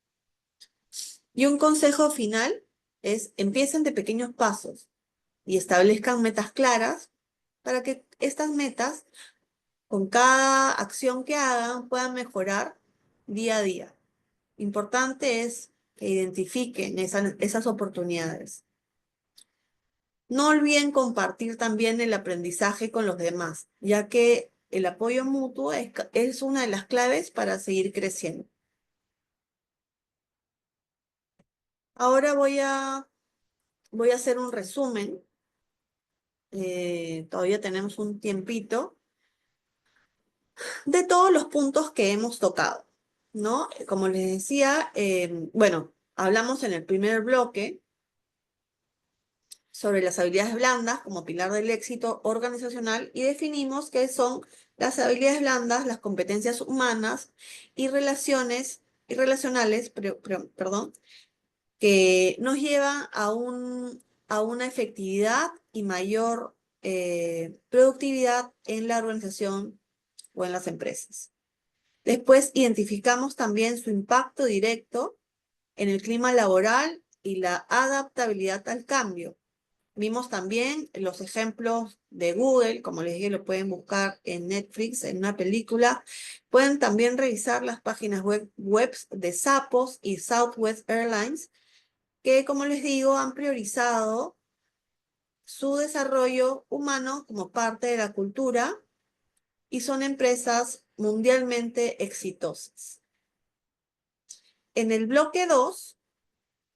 Y un consejo final es empiecen de pequeños pasos y establezcan metas claras para que estas metas, con cada acción que hagan, puedan mejorar día a día. Importante es que identifiquen esas oportunidades. No olviden compartir también el aprendizaje con los demás, ya que el apoyo mutuo es una de las claves para seguir creciendo. Ahora voy a hacer un resumen. Todavía tenemos un tiempito de todos los puntos que hemos tocado, ¿no? Como les decía, bueno, hablamos en el primer bloque sobre las habilidades blandas como pilar del éxito organizacional y definimos qué son las habilidades blandas, las competencias humanas y relacionales, perdón, que nos llevan a una efectividad y mayor productividad en la organización o en las empresas. Después identificamos también su impacto directo en el clima laboral y la adaptabilidad al cambio. Vimos también los ejemplos de Google, como les dije, lo pueden buscar en Netflix, en una película. Pueden también revisar las páginas webs de Zappos y Southwest Airlines, que, como les digo, han priorizado su desarrollo humano como parte de la cultura y son empresas mundialmente exitosas. En el bloque 2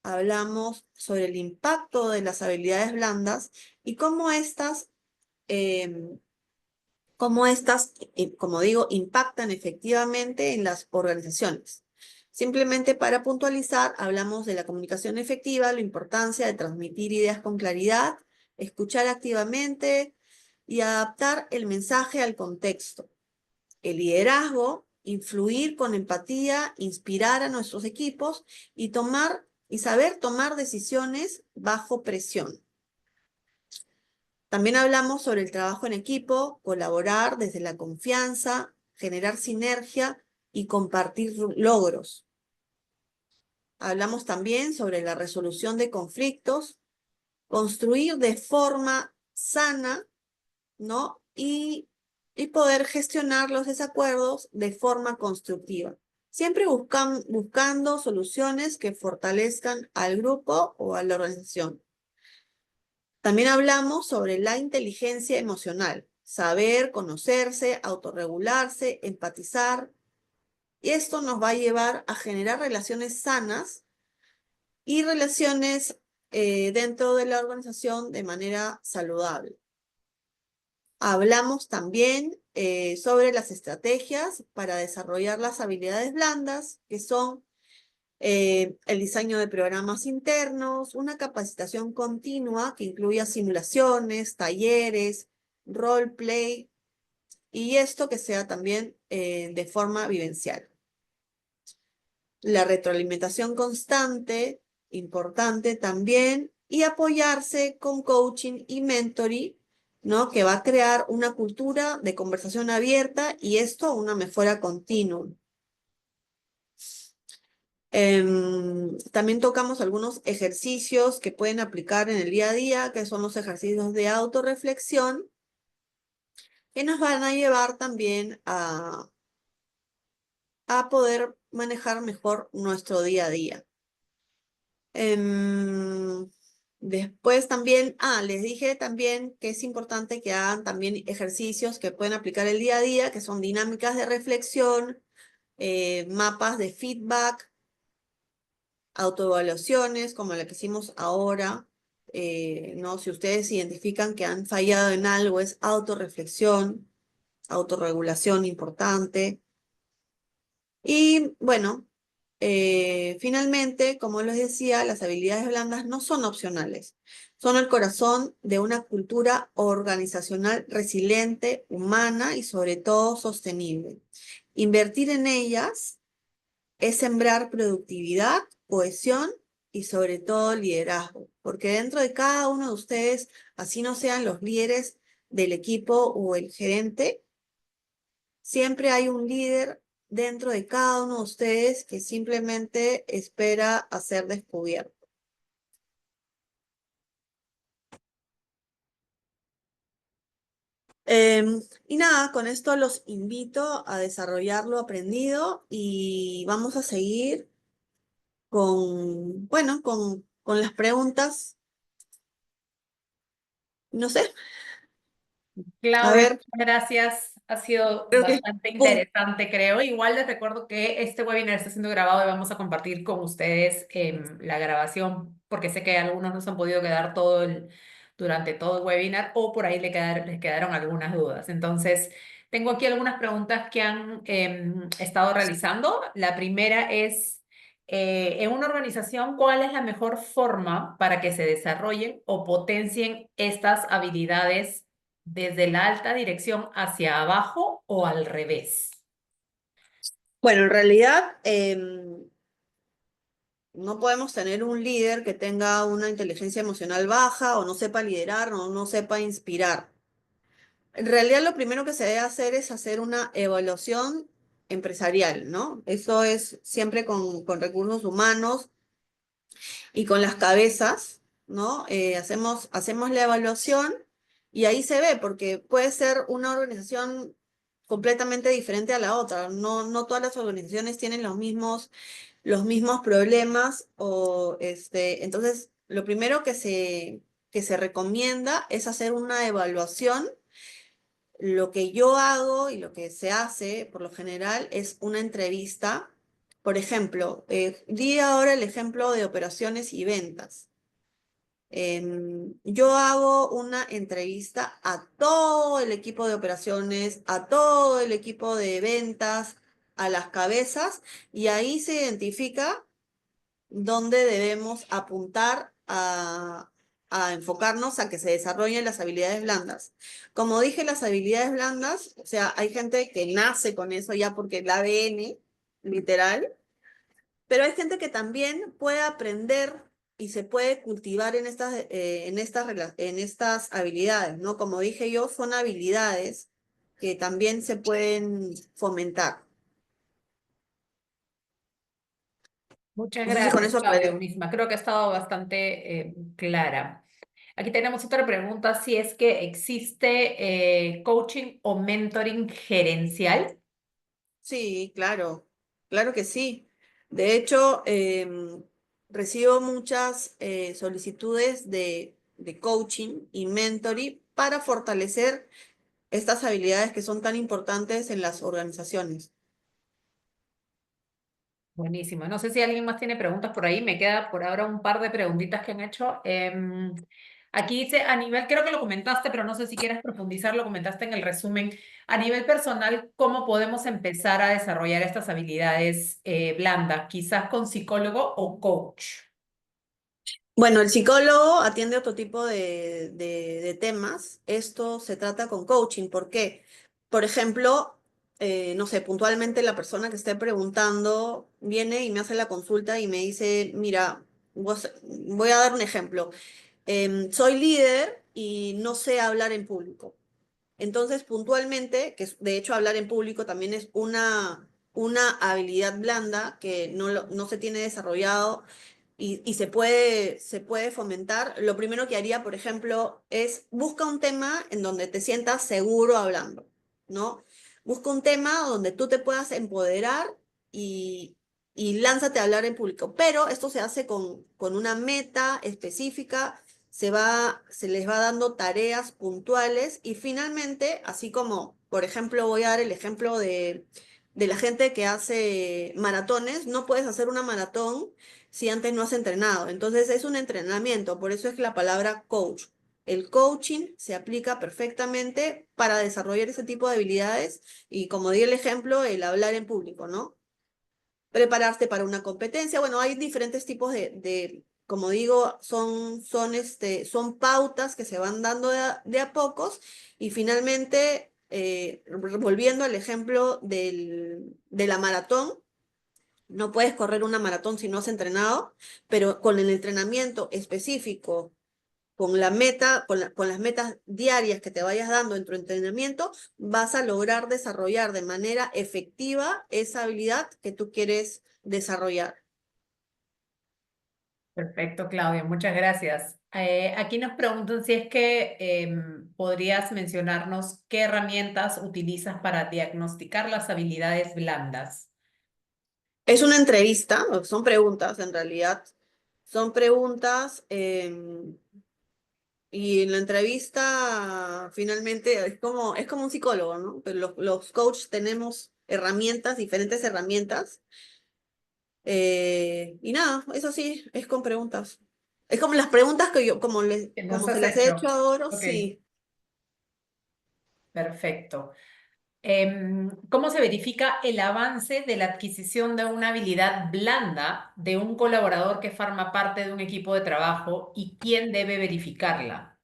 hablamos sobre el impacto de las habilidades blandas y em, cómo estas, como digo, impactan efectivamente en las organizaciones. Simplemente para puntualizar, hablamos de la comunicación efectiva, la importancia de transmitir ideas con claridad, escuchar activamente y adaptar el mensaje al contexto. El liderazgo, influir con empatía, inspirar a nuestros equipos y saber tomar decisiones bajo presión. También hablamos sobre el trabajo en equipo, colaborar desde la confianza, generar sinergia y compartir logros. Hablamos también sobre la resolución de conflictos, construir de forma sana, ¿no? Y poder gestionar los desacuerdos de forma constructiva. Siempre buscando soluciones que fortalezcan al grupo o a la organización. También hablamos sobre la inteligencia emocional, saber, conocerse, autorregularse, empatizar. Y esto nos va a llevar a generar relaciones sanas y relaciones dentro de la organización de manera saludable. Hablamos también sobre las estrategias para desarrollar las habilidades blandas, que son el diseño de programas internos, una capacitación continua que incluya simulaciones, talleres, roleplay, y esto que sea también de forma vivencial. La retroalimentación constante, importante también, y apoyarse con coaching y mentoring, ¿no? Que va a crear una cultura de conversación abierta y esto una mejora continua. También tocamos algunos ejercicios que pueden aplicar en el día a día, que son los ejercicios de autorreflexión, que nos van a llevar también a poder manejar mejor nuestro día a día. Después también, les dije también que es importante que hagan también ejercicios que pueden aplicar el día a día, que son dinámicas de reflexión, mapas de feedback, autoevaluaciones como la que hicimos ahora, ¿no? Si ustedes identifican que han fallado en algo, es autorreflexión, autorregulación importante. Y bueno, finalmente, como les decía, las habilidades blandas no son opcionales, son el corazón de una cultura organizacional resiliente, humana y sobre todo sostenible. Invertir en ellas es sembrar productividad, cohesión y sobre todo liderazgo, porque dentro de cada uno de ustedes, así no sean los líderes del equipo o el gerente, siempre hay un líder dentro de cada uno de ustedes que simplemente espera a ser descubierto. Y nada, con esto los invito a desarrollar lo aprendido y vamos a seguir bueno, con las preguntas. No sé, a Claudia, ver, muchas gracias. Ha sido creo que bastante pum. interesante, creo. Igual les recuerdo que este webinar está siendo grabado y vamos a compartir con ustedes la grabación, porque sé que algunos no se han podido quedar durante todo el webinar o por ahí les quedaron algunas dudas. Entonces, tengo aquí algunas preguntas que han estado realizando. La primera es, en una organización, ¿cuál es la mejor forma para que se desarrollen o potencien estas habilidades desde la alta dirección hacia abajo o al revés? Bueno, en realidad no podemos tener un líder que tenga una inteligencia emocional baja o no sepa liderar o no sepa inspirar. En realidad lo primero que se debe hacer es hacer una evaluación empresarial, ¿no? Eso es siempre con recursos humanos y con las cabezas. ¿no? Hacemos la evaluación y ahí se ve, porque puede ser una organización completamente diferente a la otra. No todas las organizaciones tienen los mismos problemas entonces, lo primero que se recomienda es hacer una evaluación. Lo que yo hago y lo que se hace por lo general es una entrevista. Por ejemplo, di ahora el ejemplo de operaciones y ventas. Yo hago una entrevista a todo el equipo de operaciones, a todo el equipo de ventas, a las cabezas, y ahí se identifica dónde debemos apuntar a enfocarnos a que se desarrollen las habilidades blandas. Como dije, las habilidades blandas, o sea, hay gente que nace con eso ya porque el ADN, literal, pero hay gente que también puede aprender y se puede cultivar en estas habilidades, ¿no? Como dije yo, son habilidades que también se pueden fomentar. Muchas No sé si con gracias, eso Claudia aclaré. Unisma. Creo que ha estado bastante clara. Aquí tenemos otra pregunta, si es que existe coaching o mentoring gerencial. Sí, claro, claro que sí. De hecho, recibo muchas solicitudes de coaching y mentoring para fortalecer estas habilidades que son tan importantes en las organizaciones. Buenísimo. No sé si alguien más tiene preguntas por ahí. Me queda por ahora un par de preguntitas que han hecho. Aquí dice, a nivel, creo que lo comentaste, pero no sé si quieres profundizar, lo comentaste en el resumen. A nivel personal, ¿cómo podemos empezar a desarrollar estas habilidades blandas? Quizás con psicólogo o coach. Bueno, el psicólogo atiende otro tipo de temas. Esto se trata con coaching. ¿Por qué? Por ejemplo, no sé, puntualmente la persona que esté preguntando viene y me hace la consulta y me dice, mira, voy a dar un ejemplo. Soy líder y no sé hablar en público. Entonces, puntualmente, de hecho hablar en público también es una habilidad blanda que no se tiene desarrollado y se puede fomentar. Lo primero que haría, por ejemplo, es busca un tema en donde te sientas seguro hablando, ¿no? Busca un tema donde tú te puedas empoderar y, y lánzate a hablar en público. Pero esto se hace con una meta específica, se les va dando tareas puntuales y finalmente, así como, por ejemplo, voy a dar el ejemplo de la gente que hace maratones, no puedes hacer una maratón si antes no has entrenado. Entonces es un entrenamiento, por eso es la palabra coach. El coaching se aplica perfectamente para desarrollar ese tipo de habilidades y como di el ejemplo, el hablar en público, ¿no? Prepararte para una competencia. Bueno, hay diferentes tipos como digo, son pautas que se van dando de a pocos y finalmente, volviendo al ejemplo de la maratón, no puedes correr una maratón si no has entrenado, pero con el entrenamiento específico, con la meta, con las metas diarias que te vayas dando en tu entrenamiento, vas a lograr desarrollar de manera efectiva esa habilidad que tú quieres desarrollar. Perfecto, Claudia, muchas gracias. Aquí nos preguntan si es que podrías mencionarnos qué herramientas utilizas para diagnosticar las habilidades blandas. Es una entrevista, son preguntas en realidad, son preguntas. Y en la entrevista, finalmente, es como un psicólogo, ¿no? Pero los coaches tenemos herramientas, diferentes herramientas. Y nada, eso sí, es con preguntas. Es como las preguntas que yo, Que nos como se has las he hecho hecho. ahora, Ok, sí. perfecto. ¿Cómo se verifica el avance de la adquisición de una habilidad blanda de un colaborador que forma parte de un equipo de trabajo y quién debe verificarla?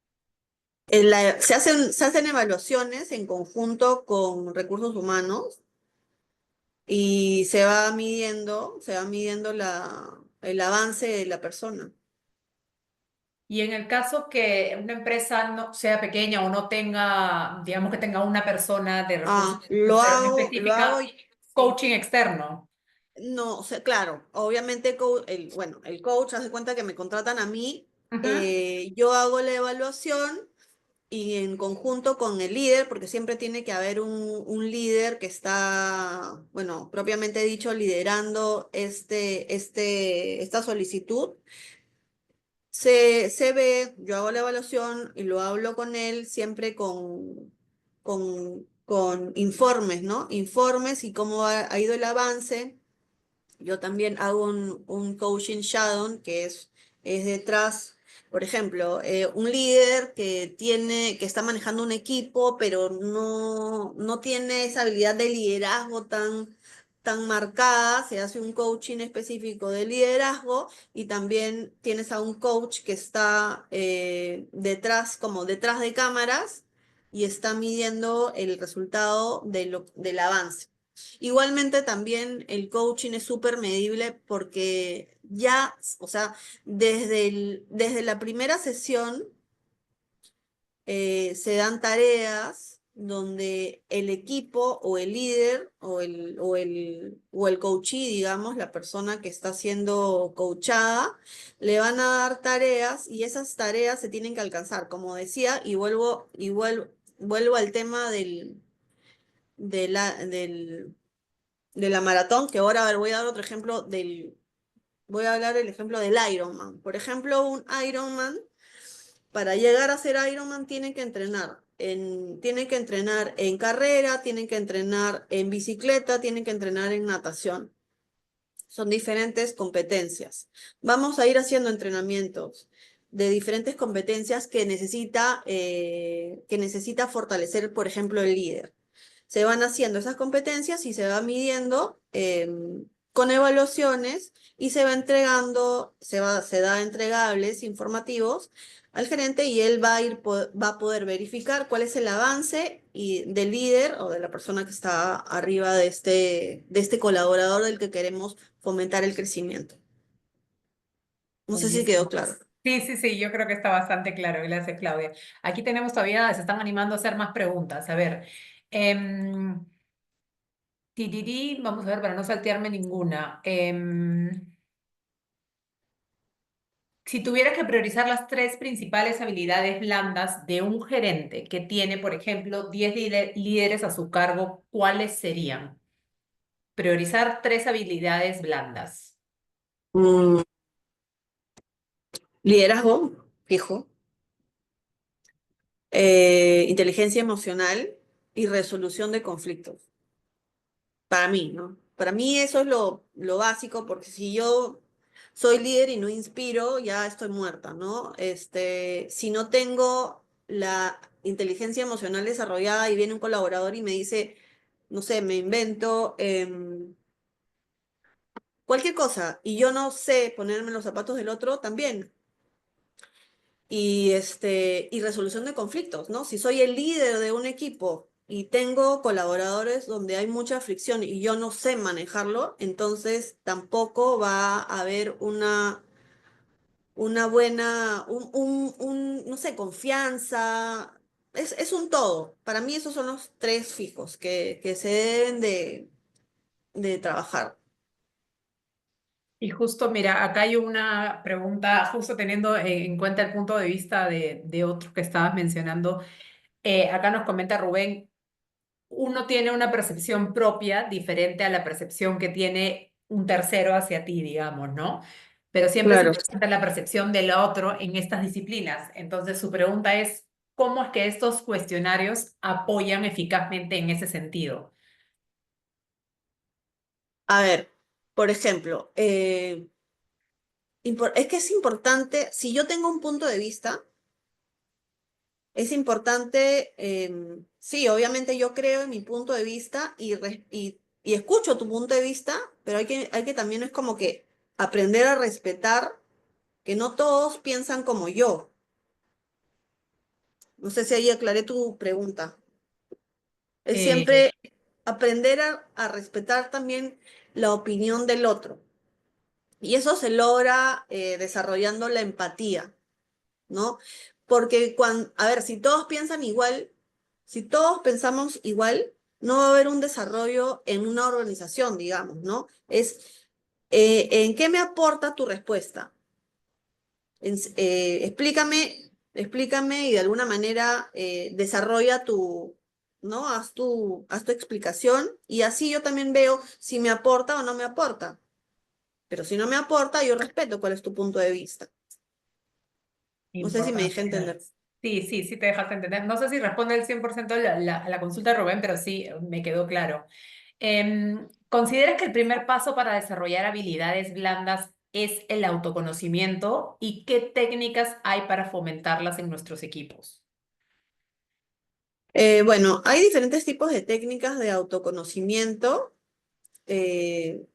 Se hacen evaluaciones en conjunto con recursos humanos y se va midiendo el avance de la persona. Y en el caso que una empresa no sea pequeña o no tenga, digamos que tenga una persona de recursos Lo pero no hago, lo hago específica, sí. coaching externo. No, o sea, claro, obviamente, bueno, el coach hace cuenta que me contratan a mí Ujú. Yo hago la evaluación y en conjunto con el líder, porque siempre tiene que haber un líder que está, bueno, propiamente dicho, liderando esta solicitud. Se ve, yo hago la evaluación y lo hablo con él siempre con informes, ¿no? Informes y cómo ha ido el avance. Yo también hago un coaching shadow, es detrás, por ejemplo, un líder que está manejando un equipo, pero no tiene esa habilidad de liderazgo tan marcada. Se hace un coaching específico de liderazgo y también tienes a un coach que está detrás, como detrás de cámaras, y está midiendo el resultado del avance. Igualmente también el coaching es súper medible porque ya, o sea, desde la primera sesión se dan tareas donde el equipo o el líder o el coachee, digamos, la persona que está siendo coachada, le van a dar tareas y esas tareas se tienen que alcanzar. Como decía, vuelvo al tema de de la maratón, que ahora, a ver, voy a dar otro ejemplo voy a hablar del ejemplo del Ironman. Por ejemplo, un Ironman, para llegar a ser Ironman, tiene que entrenar en carrera, tiene que entrenar en bicicleta, tiene que entrenar en natación. Son diferentes competencias. Vamos a ir haciendo entrenamientos de diferentes competencias que necesita fortalecer, por ejemplo, el líder. Se van haciendo esas competencias y se va midiendo con evaluaciones y se va entregando, se da entregables informativos al gerente y él va a poder verificar cuál es el avance del líder o de la persona que está arriba de este colaborador del que queremos fomentar el crecimiento. No sé si quedó Buenísimo. claro. Sí, sí, sí, yo creo que está bastante claro. Gracias, Claudia. Aquí tenemos todavía, se están animando a hacer más preguntas. A ver, em, vamos a ver para no saltearme ninguna. Si tuvieras que priorizar las tres principales habilidades blandas de un gerente que tiene, por ejemplo, 10 líderes a su cargo, ¿cuáles serían? Priorizar tres habilidades blandas. Mm, liderazgo, fijo. Inteligencia emocional y resolución de conflictos. Para mí, ¿no? Para mí eso es lo básico, porque si yo soy líder y no inspiro, ya estoy muerta, ¿no? Si no tengo la inteligencia emocional desarrollada y viene un colaborador y me dice, no sé, me invento cualquier cosa y yo no sé ponerme en los zapatos del otro, también. Y resolución de conflictos, ¿no? Si soy el líder de un equipo y tengo colaboradores donde hay mucha fricción y yo no sé manejarlo, entonces tampoco va a haber una buena, no sé, confianza. Es un todo. Para mí esos son los tres fijos que se deben de trabajar. Y justo, mira, acá hay una pregunta, justo teniendo en cuenta el punto de vista de otros que estabas mencionando. Acá nos comenta Rubén, uno tiene una percepción propia diferente a la percepción que tiene un tercero hacia ti, digamos, ¿no? Pero siempre es Claro. importante la percepción del otro en estas disciplinas. Entonces, su pregunta es, ¿cómo es que estos cuestionarios apoyan eficazmente en ese sentido? A ver, por ejemplo, es que es importante, si yo tengo un punto de vista, es importante, sí, obviamente yo creo en mi punto de vista y escucho tu punto de vista, pero hay que también es como que aprender a respetar que no todos piensan como yo. No sé si ahí aclaré tu pregunta. Es Eh, siempre aprender a respetar también la opinión del otro. Y eso se logra desarrollando la empatía, ¿no? Porque a ver, si todos piensan igual, si todos pensamos igual, no va a haber un desarrollo en una organización, digamos, ¿no? ¿En qué me aporta tu respuesta? explícame y de alguna manera desarrolla ¿no? Haz tu explicación y así yo también veo si me aporta o no me aporta. Pero si no me aporta, yo respeto cuál es tu punto de vista. No sé si me dejé Importante. entender. Sí, sí, sí te dejaste entender. No sé si responde el 100% a la consulta de Rubén, pero sí me quedó claro. ¿Consideras que el primer paso para desarrollar habilidades blandas es el autoconocimiento y qué técnicas hay para fomentarlas en nuestros equipos? Bueno, hay diferentes tipos de técnicas de autoconocimiento. Eh,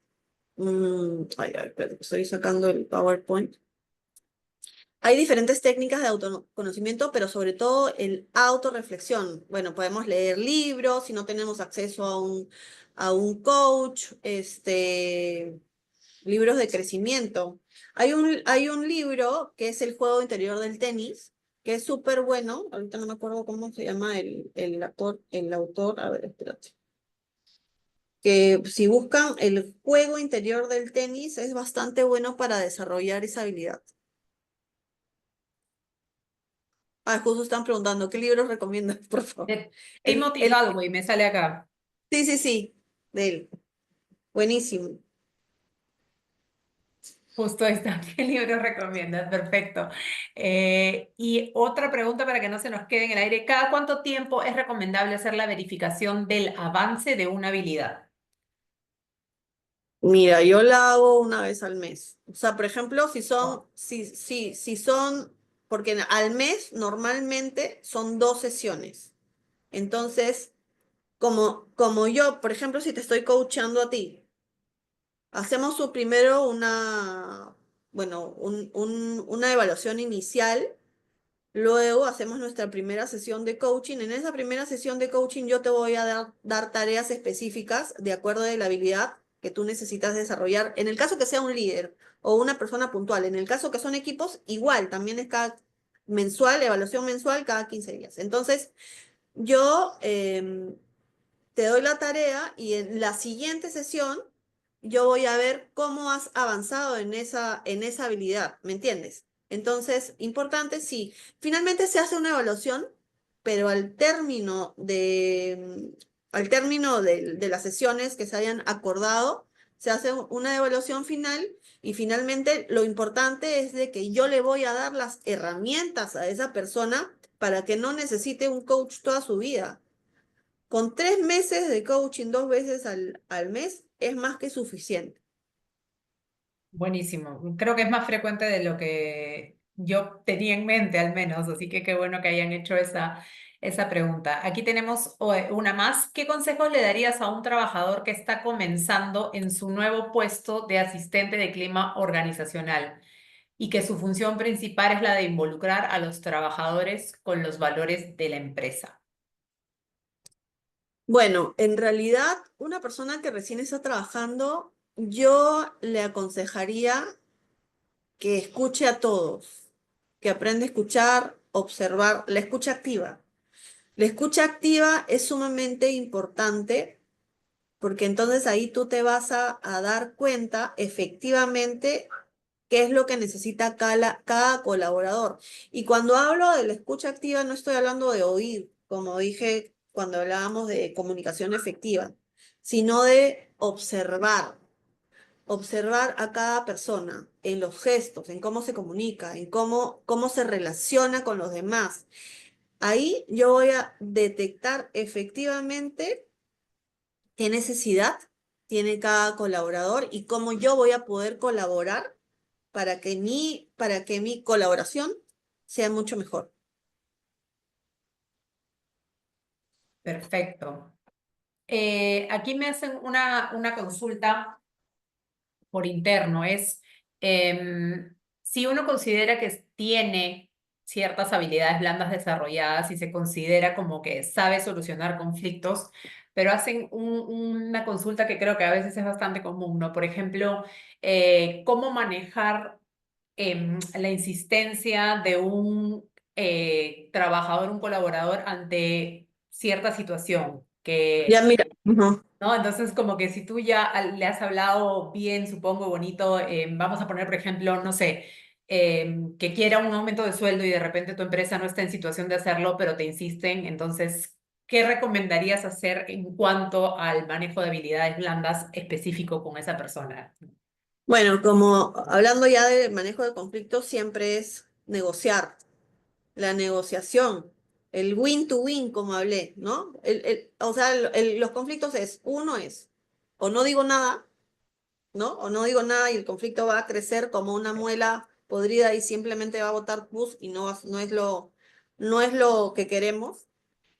ay, ay, espérate, estoy sacando el PowerPoint. Hay diferentes técnicas de autoconocimiento, pero sobre todo el autorreflexión. Bueno, podemos leer libros si no tenemos acceso a un coach, libros de crecimiento. Hay un libro que es El juego interior del tenis, que es súper bueno. Ahorita no me acuerdo cómo se llama el autor. A ver, espérate. Que si buscan el juego interior del tenis, es bastante bueno para desarrollar esa habilidad. Ah, justo están preguntando, ¿qué libros recomiendas, por favor? De El, Timothy el, Galway, me sale acá. sí, sí, sí, de él. Buenísimo. Justo está. ¿Qué libro recomiendas? Perfecto. Y otra pregunta para que no se nos quede en el aire. ¿Cada cuánto tiempo es recomendable hacer la verificación del avance de una habilidad? Mira, yo la hago una vez al mes. O sea, por ejemplo, si son, Oh, si son, porque al mes normalmente son 2 sesiones. Entonces, como yo, por ejemplo, si te estoy coachando a ti, hacemos primero bueno, una evaluación inicial. Luego hacemos nuestra primera sesión de coaching. En esa primera sesión de coaching yo te voy a dar tareas específicas de acuerdo a la habilidad que tú necesitas desarrollar. En el caso que sea un líder o una persona puntual, en el caso que son equipos, igual, también es cada mensual, evaluación mensual cada 15 días. Entonces, yo te doy la tarea y en la siguiente sesión yo voy a ver cómo has avanzado en esa habilidad, ¿me entiendes? Entonces, importante, sí, finalmente se hace una evaluación, pero al término de las sesiones que se hayan acordado, se hace una evaluación final y finalmente lo importante es de que yo le voy a dar las herramientas a esa persona para que no necesite un coach toda su vida. Con 3 meses de coaching 2 veces al mes es más que suficiente. buenísimo. Creo que es más frecuente de lo que yo tenía en mente, al menos. Así que qué bueno que hayan hecho esa pregunta. Aquí tenemos una más. ¿Qué consejos le darías a un trabajador que está comenzando en su nuevo puesto de asistente de clima organizacional y que su función principal es la de involucrar a los trabajadores con los valores de la empresa? Bueno, en realidad, una persona que recién está trabajando, yo le aconsejaría que escuche a todos, que aprenda a escuchar, observar, la escucha activa. La escucha activa es sumamente importante porque entonces ahí tú te vas a dar cuenta efectivamente qué es lo que necesita cada colaborador. Y cuando hablo de la escucha activa, no estoy hablando de oír, como dije cuando hablábamos de comunicación efectiva, sino de observar a cada persona en los gestos, en cómo se comunica, en cómo se relaciona con los demás. Ahí yo voy a detectar efectivamente qué necesidad tiene cada colaborador y cómo yo voy a poder colaborar para que mi colaboración sea mucho mejor. Perfecto. Aquí me hacen una consulta por interno. Si uno considera que tiene ciertas habilidades blandas desarrolladas y se considera como que sabe solucionar conflictos, pero hacen una consulta que creo que a veces es bastante común, ¿no? Por ejemplo, cómo manejar la insistencia de un trabajador, un colaborador ante cierta situación Ya que mira, ujú. ¿no? Entonces, como que si tú ya le has hablado bien, supongo, bonito, vamos a poner, por ejemplo, no sé, que quiera un aumento de sueldo y de repente tu empresa no está en situación de hacerlo, pero te insisten. Entonces, ¿qué recomendarías hacer en cuanto al manejo de habilidades blandas específico con esa persona? Bueno, como hablando ya de manejo de conflictos, siempre es negociar, la negociación, el win to win, como hablé, ¿no? O sea, los conflictos es, uno es, o no digo nada, ¿no? O no digo nada y el conflicto va a crecer como una muela podrida y simplemente va a botar pus y no es lo que queremos.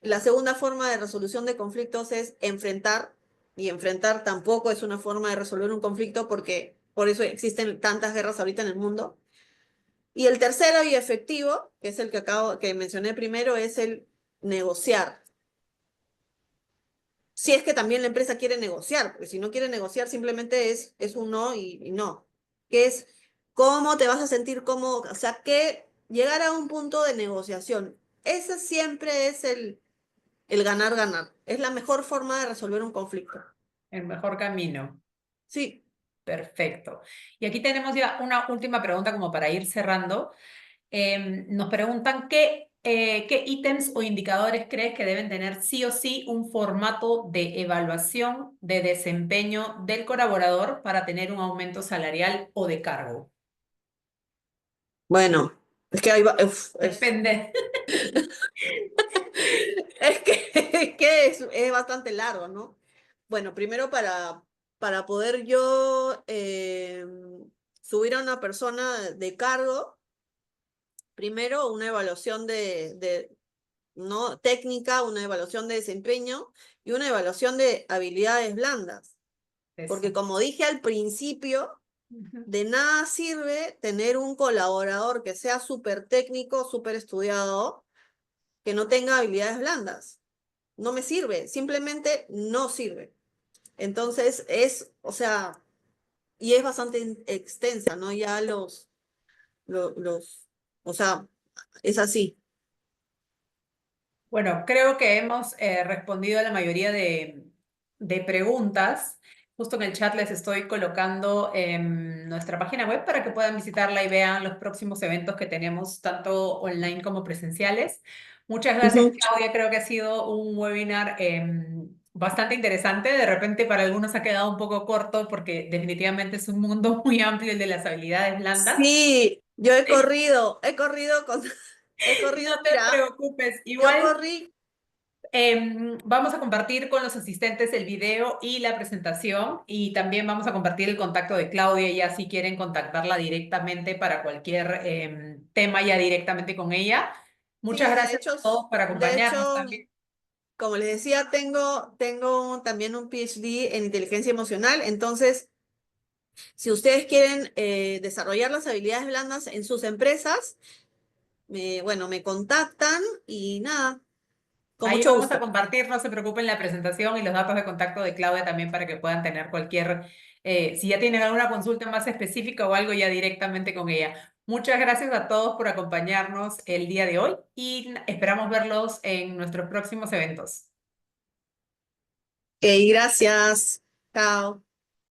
La segunda forma de resolución de conflictos es enfrentar, y enfrentar tampoco es una forma de resolver un conflicto porque por eso existen tantas guerras ahorita en el mundo. Y el tercero y efectivo, que es el que mencioné primero, es el negociar. Si es que también la empresa quiere negociar, porque si no quiere negociar simplemente es un no y no. Que es cómo te vas a sentir, cómo, o sea, que llegar a un punto de negociación. Ese siempre es el ganar-ganar. Es la mejor forma de resolver un conflicto. El mejor camino. Sí. Perfecto. Y aquí tenemos ya una última pregunta como para ir cerrando. Nos preguntan qué ítems o indicadores crees que deben tener sí o sí un formato de evaluación de desempeño del colaborador para tener un aumento salarial o de cargo. Bueno, es que Depende. es que, es bastante largo, ¿no? Bueno, primero para poder yo subir a una persona de cargo, primero una evaluación ¿no? técnica, una evaluación de desempeño y una evaluación de habilidades blandas. Porque Eso. como dije al principio, Ujú. de nada sirve tener un colaborador que sea súper técnico, súper estudiado, que no tenga habilidades blandas. No me sirve, simplemente no sirve. Entonces o sea, y es bastante extensa, ¿no? Ya o sea, es así. Bueno, creo que hemos respondido a la mayoría de preguntas. Justo en el chat les estoy colocando nuestra página web para que puedan visitarla y vean los próximos eventos que tenemos, tanto online como presenciales. Muchas gracias, Ujú. Claudia. Creo que ha sido un webinar bastante interesante. De repente para algunos ha quedado un poco corto porque definitivamente es un mundo muy amplio el de las habilidades blandas. Sí, yo he corrido No te mira, preocupes. yo Igual. corrí. Vamos a compartir con los asistentes el video y la presentación y también vamos a compartir el contacto de Claudia ya si quieren contactarla directamente para cualquier tema ya directamente con ella. Muchas Sí, gracias a todos por de acompañarnos hecho, también. como les decía, tengo también un PhD en inteligencia emocional, entonces, si ustedes quieren desarrollar las habilidades blandas en sus empresas, bueno, me contactan y nada, con Ahí mucho vamos a gusto. compartir, no se preocupen, la presentación y los datos de contacto de Claudia también para que puedan tener cualquier, si ya tienen alguna consulta más específica o algo ya directamente con ella. Muchas gracias a todos por acompañarnos el día de hoy y esperamos verlos en nuestros próximos eventos. Ok, gracias. Chao.